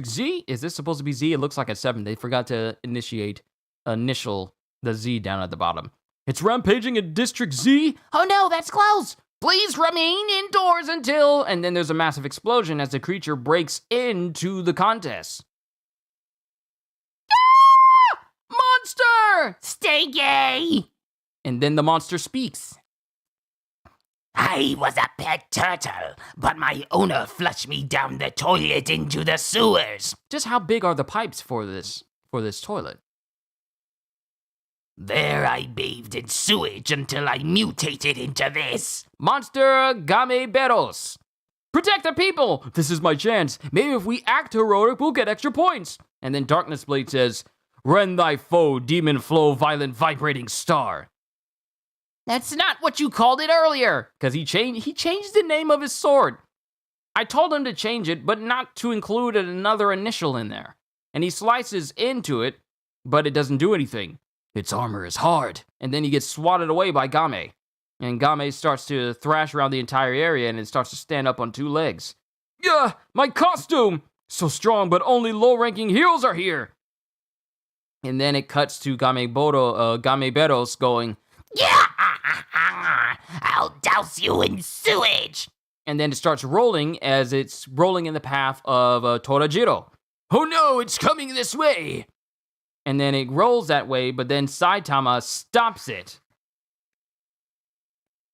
Z? Is this supposed to be Z? It looks like a 7. They forgot to initial the Z down at the bottom. It's rampaging in District Z? Oh no, that's close! Please remain indoors until... And then there's a massive explosion as the creature breaks into the contest. Monster! Stay gay! And then the monster speaks. I was a pet turtle, but my owner flushed me down the toilet into the sewers. Just how big are the pipes for this toilet? There I bathed in sewage until I mutated into this. Monster Gameberos. Protect the people! This is my chance. Maybe if we act heroic, we'll get extra points. And then Darkness Blade says, Rend thy foe, demon flow, violent vibrating star. That's not what you called it earlier. Because he changed the name of his sword. I told him to change it, but not to include another initial in there. And he slices into it, but it doesn't do anything. Its armor is hard. And then he gets swatted away by Game. And Game starts to thrash around the entire area, and it starts to stand up on 2 legs. Yeah, my costume! So strong, but only low-ranking heroes are here! And then it cuts to Game Beros going, Yeah! I'll douse you in sewage! and then it starts rolling as it's rolling in the path of Torajiro. Oh no, it's coming this way! And then it rolls that way, but then Saitama stops it.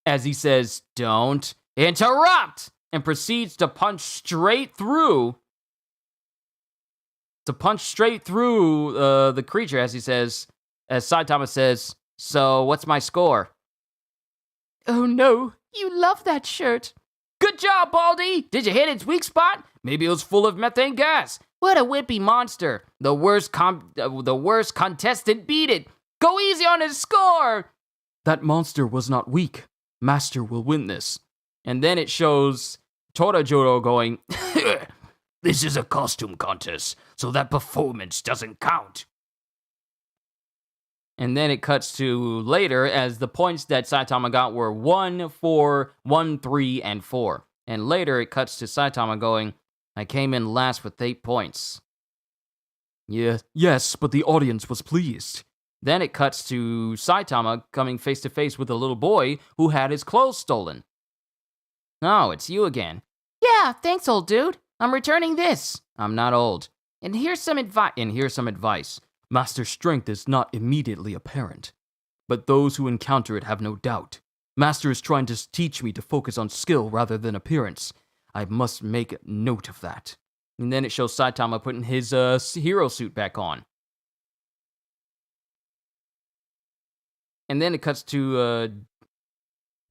As he says, don't interrupt! And proceeds to punch straight through. The creature, as Saitama says, so what's my score? Oh no, you love that shirt. Good job, Baldy! Did you hit its weak spot? Maybe it was full of methane gas. What a wimpy monster. The worst contestant beat it. Go easy on his score! That monster was not weak. Master will win this. And then it shows Torajiro going, This is a costume contest, so that performance doesn't count. And then it cuts to later as the points that Saitama got were 1, 4, 1, 3, and 4. And later it cuts to Saitama going, I came in last with 8 points. Yes, but the audience was pleased. Then it cuts to Saitama coming face to face with a little boy who had his clothes stolen. Oh, it's you again. Yeah, thanks, old dude. I'm returning this. I'm not old. And here's some advice. Master strength is not immediately apparent, but those who encounter it have no doubt. Master is trying to teach me to focus on skill rather than appearance. I must make note of that. And then it shows Saitama putting his hero suit back on. And then it cuts to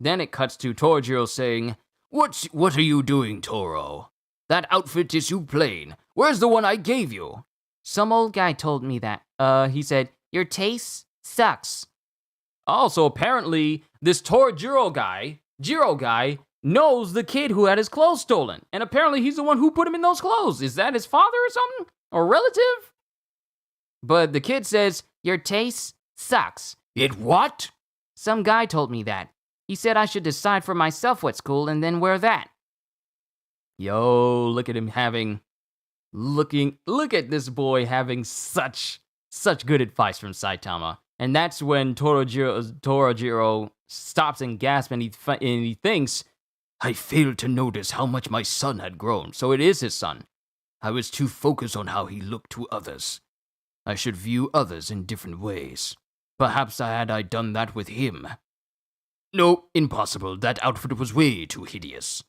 Torajiro saying, What are you doing, Toro? That outfit is too plain. Where's the one I gave you? Some old guy told me that. He said, your taste sucks. Also, apparently, this Jiro guy, knows the kid who had his clothes stolen. And apparently he's the one who put him in those clothes. Is that his father or something? Or relative? But the kid says, your taste sucks. It what? Some guy told me that. He said I should decide for myself what's cool and then wear that. Yo, look at him having... Look at this boy having such good advice from Saitama. And that's when Torajiro stops and gasps and he thinks, I failed to notice how much my son had grown. so it is his son. I was too focused on how he looked to others. I should view others in different ways. Perhaps had I done that with him. No, impossible. That outfit was way too hideous.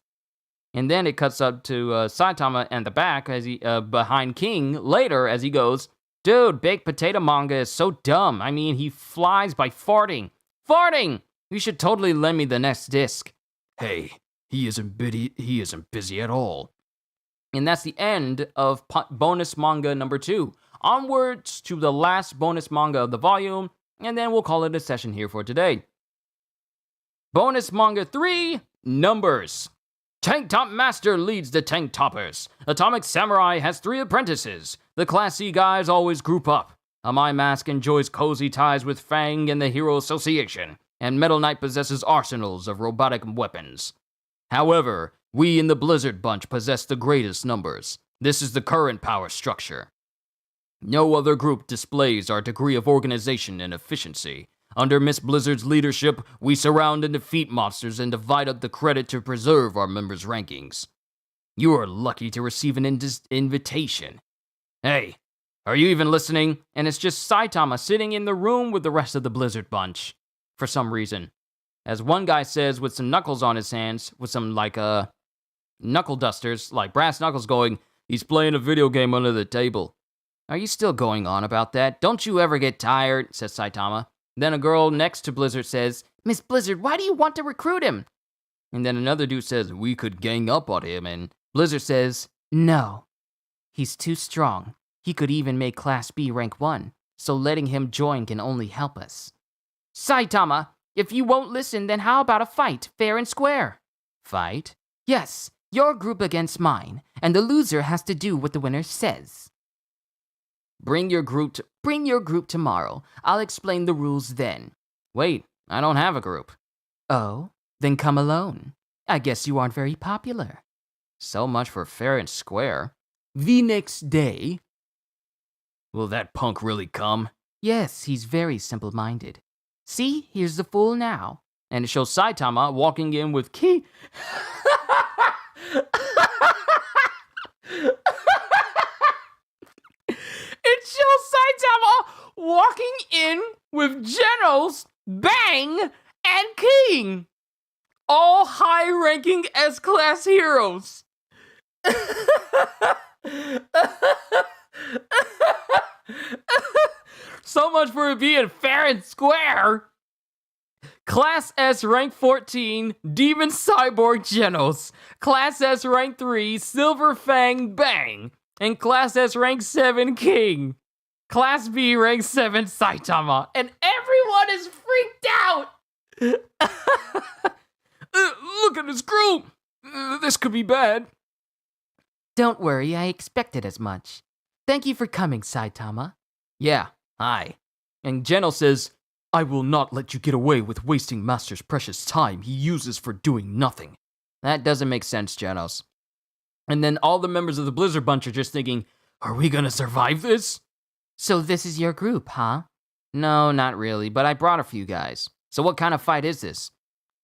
And then it cuts up to Saitama and the back as he behind King later as he goes, dude, baked potato manga is so dumb. I mean, he flies by farting. Farting! You should totally lend me the next disc. Hey, he isn't busy at all. And that's the end of bonus manga number 2. Onwards to the last bonus manga of the volume, and then we'll call it a session here for today. Bonus manga 3, Numbers. Tank Top Master leads the Tank Toppers. Atomic Samurai has 3 apprentices. The Class C guys always group up. A My Mask enjoys cozy ties with Fang and the Hero Association, and Metal Knight possesses arsenals of robotic weapons. However, we in the Blizzard Bunch possess the greatest numbers. This is the current power structure. No other group displays our degree of organization and efficiency. Under Miss Blizzard's leadership, we surround and defeat monsters and divide up the credit to preserve our members' rankings. You are lucky to receive an invitation. Hey, are you even listening? And it's just Saitama sitting in the room with the rest of the Blizzard Bunch, for some reason. As one guy says with some knuckles on his hands, with some knuckle dusters, like brass knuckles going, he's playing a video game under the table. Are you still going on about that? Don't you ever get tired? Says Saitama. Then a girl next to Blizzard says, Miss Blizzard, why do you want to recruit him? And then another dude says, we could gang up on him, and Blizzard says, no. He's too strong. He could even make Class B rank 1, so letting him join can only help us. Saitama, if you won't listen, then how about a fight, fair and square? Fight? Yes, Your group against mine, and the loser has to do what the winner says. Bring your group tomorrow. I'll explain the rules then. Wait, I don't have a group. Oh, then come alone. I guess you aren't very popular. So much for fair and square. The next day. Will that punk really come? Yes, he's very simple-minded. See, here's the fool now. And it shows Saitama walking in with key. It shows Saitama walking in with Genos, Bang, and King. All high-ranking S-class heroes. So much for it being fair and square. Class S rank 14, Demon Cyborg Genos. Class S rank 3, Silver Fang Bang. And Class S rank 7, King. Class B rank 7, Saitama. And everyone is freaked out. Look at this group. This could be bad. Don't worry, I expected as much. Thank you for coming, Saitama. Yeah, hi. And Genos says, I will not let you get away with wasting Master's precious time he uses for doing nothing. That doesn't make sense, Genos. And then all the members of the Blizzard Bunch are just thinking, are we gonna survive this? So this is your group, huh? No, not really, but I brought a few guys. So what kind of fight is this?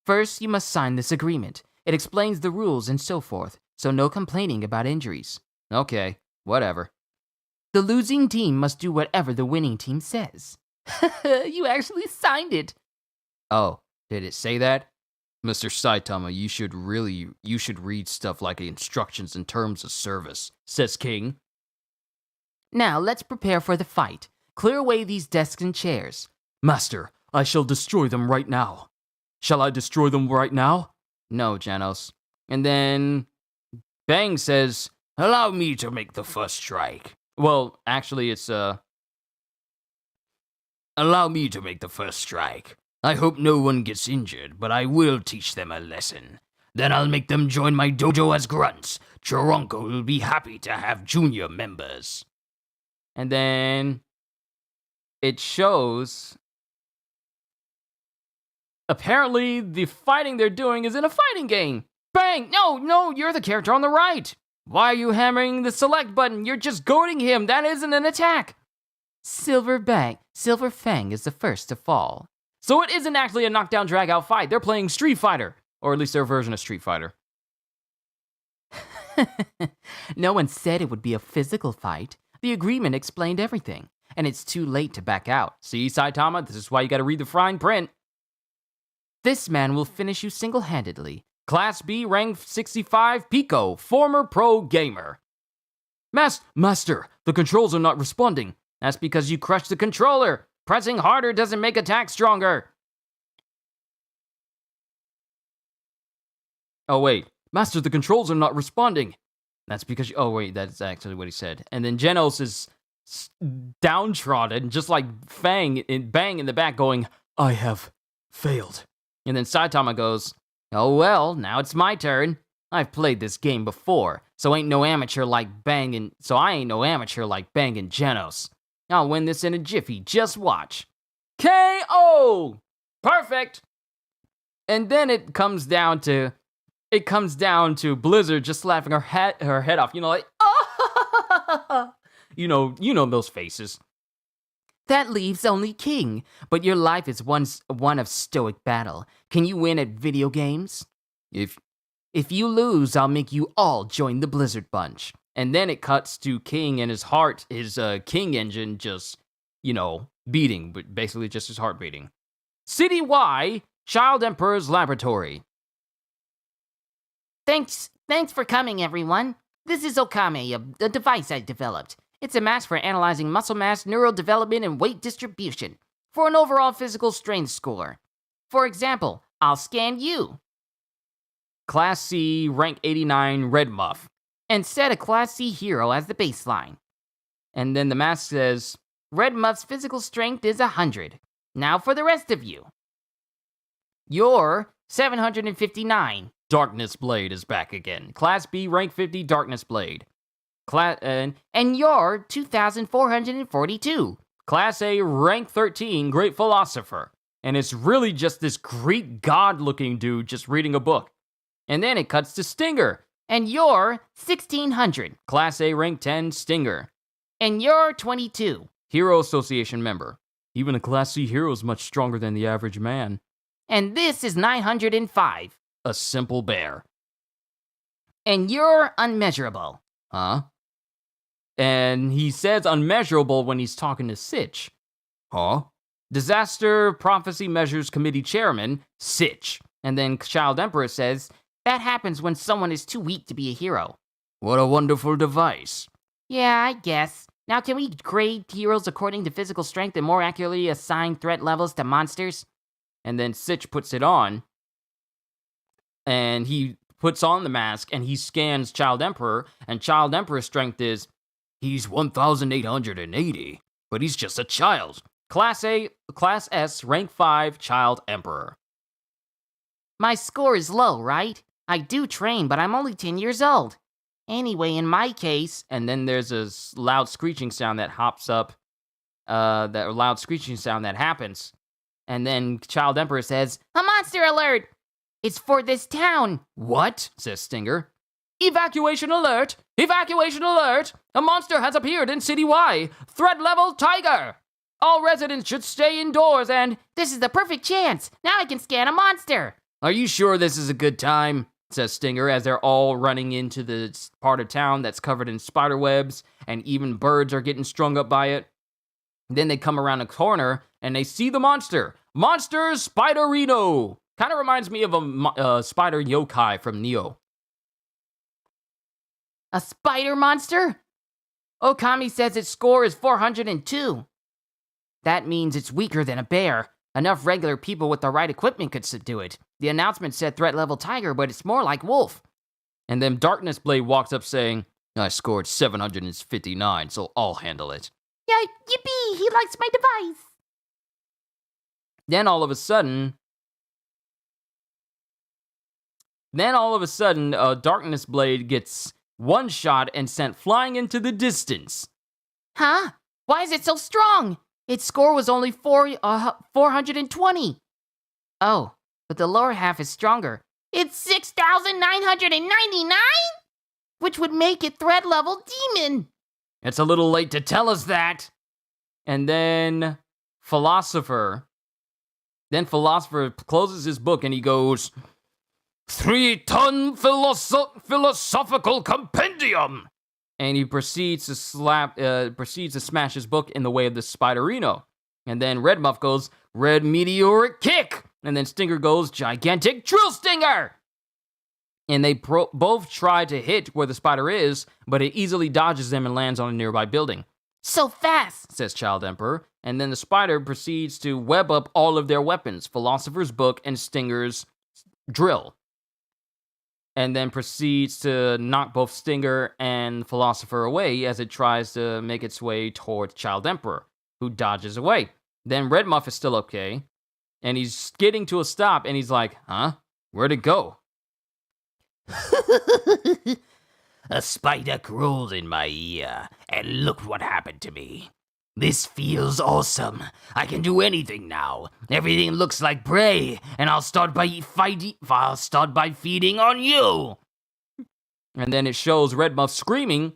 First, you must sign this agreement. It explains the rules and so forth, so no complaining about injuries. Okay, whatever. The losing team must do whatever the winning team says. You actually signed it. Oh, did it say that? Mr. Saitama, you should read stuff like instructions and terms of service, says King. Now, let's prepare for the fight. Clear away these desks and chairs. Master, I shall destroy them right now. Shall I destroy them right now? No, Genos. And then Bang says, allow me to make the first strike. Well, actually, it's, Allow me to make the first strike. I hope no one gets injured, but I will teach them a lesson. Then I'll make them join my dojo as grunts. Chironko will be happy to have junior members. And then it shows, apparently the fighting they're doing is in a fighting game. Bang! No, you're the character on the right. Why are you hammering the select button? You're just goading him. That isn't an attack. Silver Fang is the first to fall. So it isn't actually a knockdown drag-out fight. They're playing Street Fighter. Or at least their version of Street Fighter. No one said it would be a physical fight. The agreement explained everything, and it's too late to back out. See, Saitama, this is why you gotta read the fine print. This man will finish you single-handedly. Class B, rank 65, Pico, former pro gamer. Master, the controls are not responding. That's because you crushed the controller. Pressing harder doesn't make attack stronger. Oh, wait. Master, the controls are not responding. That's because oh, wait, that's actually what he said. And then Genos is downtrodden, just like Bang in the back going, I have failed. And then Saitama goes, oh well, now it's my turn. I've played this game before, so I ain't no amateur like Bang and Genos. I'll win this in a jiffy, just watch. KO! Perfect! And then it comes down to Blizzard just laughing her head off, like, ah! You know those faces. That leaves only King, but your life is one of stoic battle. Can you win at video games? If you lose, I'll make you all join the Blizzard Bunch. And then it cuts to King and his heart, his King engine just, beating, but basically just his heart beating. City Y, Child Emperor's Laboratory. Thanks for coming, everyone. This is Okame, a device I developed. It's a mask for analyzing muscle mass, neural development, and weight distribution for an overall physical strength score. For example, I'll scan you. Class C, rank 89, Red Muff. And set a Class C hero as the baseline. And then the mask says, Red Muff's physical strength is 100. Now for the rest of you. You're 759. Darkness Blade is back again. Class B, rank 50, Darkness Blade. And you're 2,442. Class A, rank 13, Great Philosopher. And it's really just this Greek god-looking dude just reading a book. And then it cuts to Stinger. And you're 1,600. Class A, rank 10, Stinger. And you're 22. Hero Association member. Even a Class C hero is much stronger than the average man. And this is 905. A simple bear. And you're unmeasurable. Huh? And he says unmeasurable when he's talking to Sitch. Huh? Disaster Prophecy Measures Committee Chairman, Sitch. And then Child Emperor says, that happens when someone is too weak to be a hero. What a wonderful device. Yeah, I guess. Now can we grade heroes according to physical strength and more accurately assign threat levels to monsters? And then Sitch puts it on. And he puts on the mask and he scans Child Emperor. And Child Emperor's strength is, he's 1,880, but he's just a child. Class A, Class S, rank 5, Child Emperor. My score is low, right? I do train, but I'm only 10 years old. Anyway, in my case... And then there's a loud screeching sound that hops up. That loud screeching sound that happens. And then Child Emperor says, a monster alert! It's for this town. What? Says Stinger. Evacuation alert! Evacuation alert! A monster has appeared in City Y. Threat level Tiger! All residents should stay indoors and... This is the perfect chance. Now I can scan a monster. Are you sure this is a good time? Says Stinger as they're all running into the part of town that's covered in spider webs, and even birds are getting strung up by it. Then they come around a corner, and they see the monster. Monster Spiderino! Kind of reminds me of a spider yokai from Neo. A spider monster? Okami says its score is 402. That means it's weaker than a bear. Enough regular people with the right equipment could subdue it. The announcement said threat level tiger, but it's more like wolf. And then Darkness Blade walks up saying, I scored 759, so I'll handle it. Yeah, yippee, he likes my device. Then all of a sudden, Darkness Blade gets one shot and sent flying into the distance. Huh? Why is it so strong? Its score was only 420. Oh, but the lower half is stronger. It's 6,999? Which would make it threat level demon. It's a little late to tell us that. And then Philosopher closes his book and he goes, 3-ton philosophical compendium. And he proceeds to smash his book in the way of the Spiderino. And then Red Muff goes, Red Meteoric Kick. And then Stinger goes, Gigantic Drill Stinger. And they both try to hit where the spider is, but it easily dodges them and lands on a nearby building. So fast, says Child Emperor. And then the spider proceeds to web up all of their weapons, Philosopher's Book and Stinger's drill. And then proceeds to knock both Stinger and Philosopher away as it tries to make its way towards Child Emperor, who dodges away. Then Red Muff is still okay, and he's getting to a stop, and he's like, huh? Where'd it go? A spider crawled in my ear, and look what happened to me. This feels awesome. I can do anything now. Everything looks like prey, and I'll start by feeding on you. And then it shows Red Muff screaming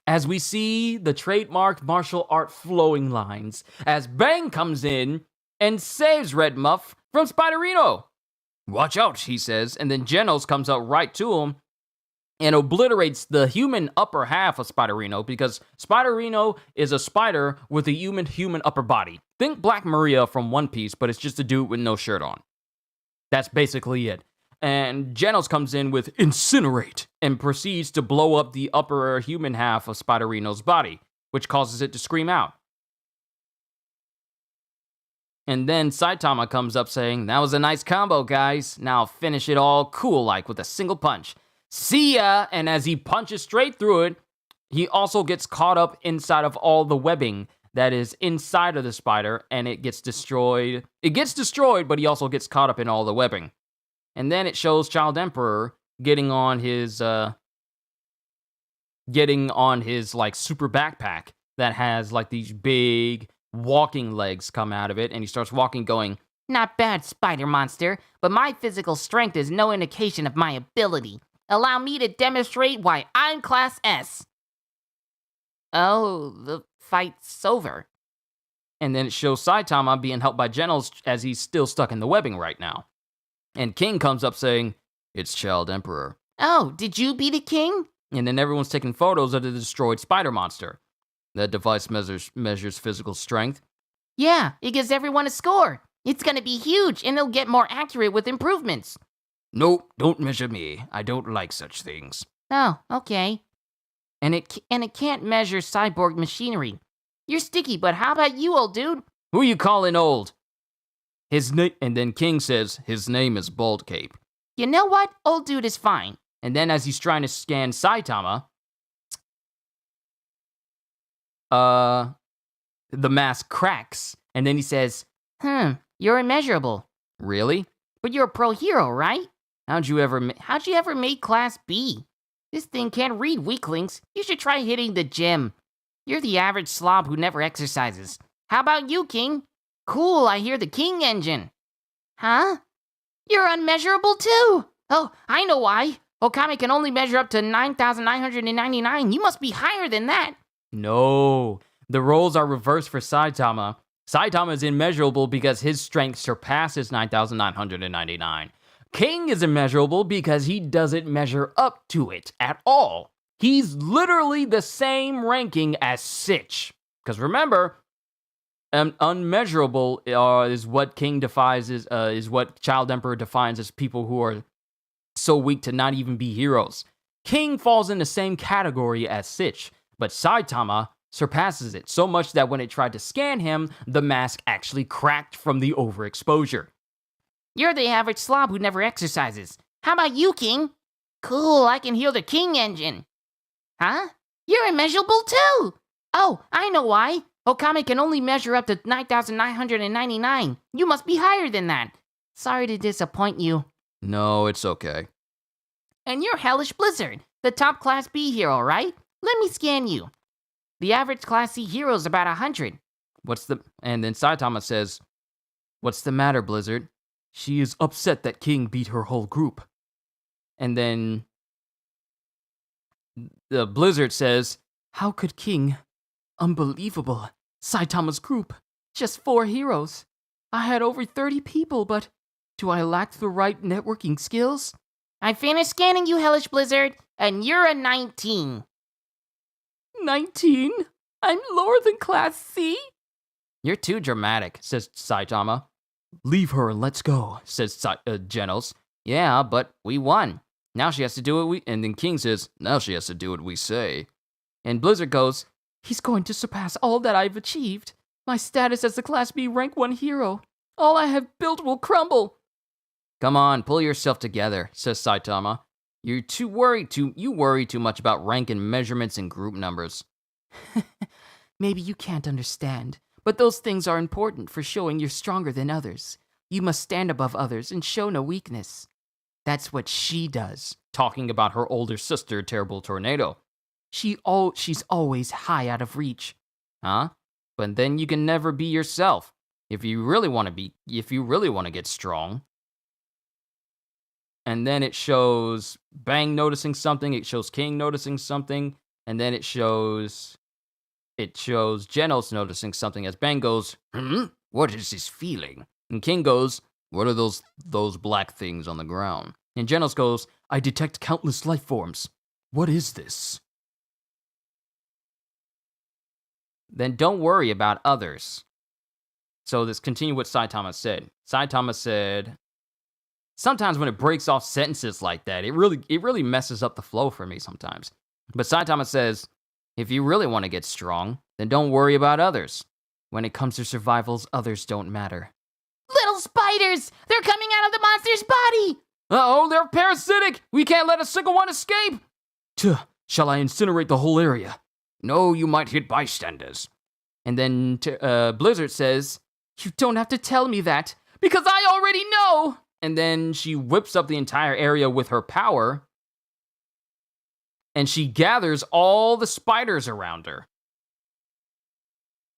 as we see the trademark martial art flowing lines as Bang comes in and saves Red Muff from Spiderino. Watch out, he says, and then Genos comes out right to him and obliterates the human upper half of Spiderino because Spiderino is a spider with a human upper body. Think Black Maria from One Piece, but it's just a dude with no shirt on. That's basically it. And Genos comes in with Incinerate and proceeds to blow up the upper human half of Spiderino's body, which causes it to scream out. And then Saitama comes up saying, that was a nice combo, guys. Now I'll finish it all cool-like with a single punch. See ya! And as he punches straight through it, he also gets caught up inside of all the webbing that is inside of the spider, and it gets destroyed. It gets destroyed, but he also gets caught up in all the webbing. And then it shows Child Emperor getting on his like super backpack that has like these big walking legs come out of it, and he starts walking going, Not bad, spider monster, but my physical strength is no indication of my ability. Allow me to demonstrate why I'm Class S. Oh, the fight's over. and then it shows Saitama being helped by Genos as he's still stuck in the webbing right now. And King comes up saying, "It's Child Emperor." Oh, did you beat a king? And then everyone's taking photos of the destroyed spider monster. That device measures physical strength. Yeah, it gives everyone a score. It's gonna be huge, and it'll get more accurate with improvements. Nope, don't measure me. I don't like such things. Oh, okay. And it can't measure cyborg machinery. You're sticky, but how about you, old dude? Who you calling old? And then King says his name is Bald Cape. You know what? Old dude is fine. And then as he's trying to scan Saitama, the mask cracks. And then he says, You're immeasurable. "Really? But you're a pro hero, right? How'd you ever make Class B? This thing can't read weaklings. You should try hitting the gym. You're the average slob who never exercises. How about you, King? Cool, I hear the King engine. Huh? You're unmeasurable too. Oh, I know why. Okami can only measure up to 9,999. You must be higher than that. No, the roles are reversed for Saitama. Saitama is immeasurable because his strength surpasses 9,999. King is immeasurable because he doesn't measure up to it at all. He's literally the same ranking as Sitch. Because remember, unmeasurable is what King defines is what Child Emperor defines as people who are so weak to not even be heroes. King falls in the same category as Sitch, but Saitama surpasses it so much that when it tried to scan him, the mask actually cracked from the overexposure. You're the average slob who never exercises. How about you, King? Cool, I can heal the King engine. Huh? You're immeasurable too. Oh, I know why. Okami can only measure up to 9,999. You must be higher than that. Sorry to disappoint you. No, it's okay. And you're Hellish Blizzard, the top Class B hero, right? Let me scan you. The average Class C hero is about 100. And then Saitama says, "What's the matter, Blizzard?" "She is upset that King beat her whole group." And then the Blizzard says, "How could King? Unbelievable. Saitama's group. Just 4 heroes. I had over 30 people, but do I lack the right networking skills?" I finished scanning you, Hellish Blizzard, and you're a 19. 19? I'm lower than Class C? "You're too dramatic," says Saitama. "Leave her and let's go," says Genos. "Yeah, but we won. Now she has to do what and then King says, "Now she has to do what we say." And Blizzard goes, "He's going to surpass all that I've achieved. My status as the Class B rank 1 hero. All I have built will crumble." "Come on, pull yourself together," says Saitama. You worry too much about rank and measurements and group numbers." "Maybe you can't understand, but those things are important for showing you're stronger than others. You must stand above others and show no weakness. That's what she does," talking about her older sister, Terrible Tornado. She's always high out of reach." "Huh? But then you can never be yourself if you really want to get strong." And then it shows Bang noticing something, it shows King noticing something, and then it shows Genos noticing something as Bang goes, What is this feeling? and King goes, "What are those black things on the ground?" And Genos goes, "I detect countless life forms. What is this?" Then don't worry about others. So let's continue what Saitama said. Saitama said, sometimes when it breaks off sentences like that, it really messes up the flow for me sometimes. But Saitama says, "If you really want to get strong, then don't worry about others. When it comes to survivals, others don't matter." Little spiders! They're coming out of the monster's body! Uh-oh, they're parasitic! We can't let a single one escape! Shall I incinerate the whole area? No, you might hit bystanders. And then Blizzard says, "You don't have to tell me that, because I already know!" and then she whips up the entire area with her power, and she gathers all the spiders around her.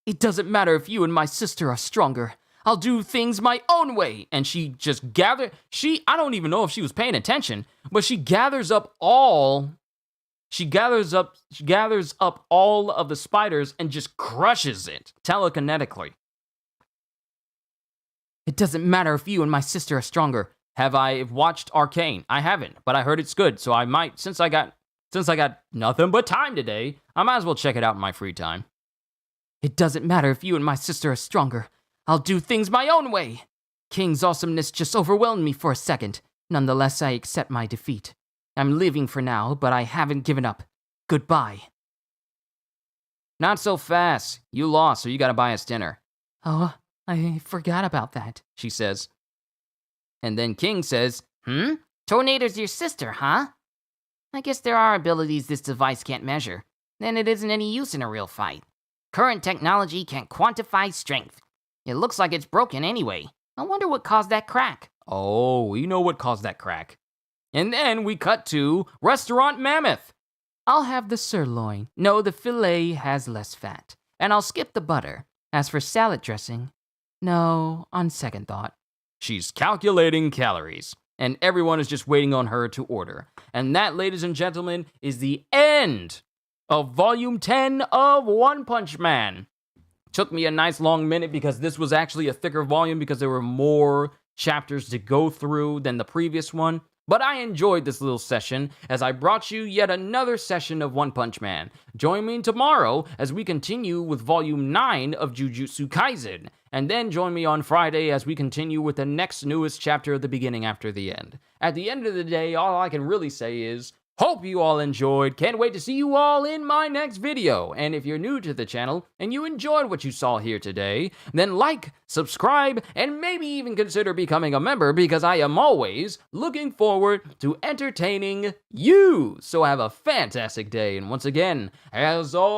It doesn't matter if you and my sister are stronger. I'll do things my own way. And she just I don't even know if she was paying attention, but she gathers up all of the spiders and just crushes it telekinetically. It doesn't matter if you and my sister are stronger. Have I watched Arcane? I haven't, but I heard it's good, so I might, since I got nothing but time today, I might as well check it out in my free time. It doesn't matter if you and my sister are stronger. I'll do things my own way. King's awesomeness just overwhelmed me for a second. Nonetheless, I accept my defeat. I'm leaving for now, but I haven't given up. Goodbye. Not so fast. You lost, so you gotta buy us dinner. Oh, I forgot about that, she says. And then King says, Tornado's your sister, huh? I guess there are abilities this device can't measure. Then it isn't any use in a real fight. Current technology can't quantify strength. It looks like it's broken anyway. I wonder what caused that crack. Oh, we know what caused that crack. And then we cut to Restaurant Mammoth. I'll have the sirloin. No, the filet has less fat. And I'll skip the butter. As for salad dressing, no, on second thought. She's calculating calories. And everyone is just waiting on her to order. And that, ladies and gentlemen, is the end of Volume 10 of One Punch Man. Took me a nice long minute because this was actually a thicker volume because there were more chapters to go through than the previous one. But I enjoyed this little session as I brought you yet another session of One Punch Man. Join me tomorrow as we continue with Volume 9 of Jujutsu Kaisen. And then join me on Friday as we continue with the next newest chapter of the beginning after the end. At the end of the day, all I can really say is, hope you all enjoyed. Can't wait to see you all in my next video. And if you're new to the channel and you enjoyed what you saw here today, then like, subscribe, and maybe even consider becoming a member because I am always looking forward to entertaining you. So have a fantastic day. And once again, as always,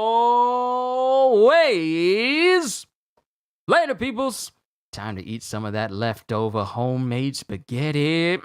later peoples. Time to eat some of that leftover homemade spaghetti.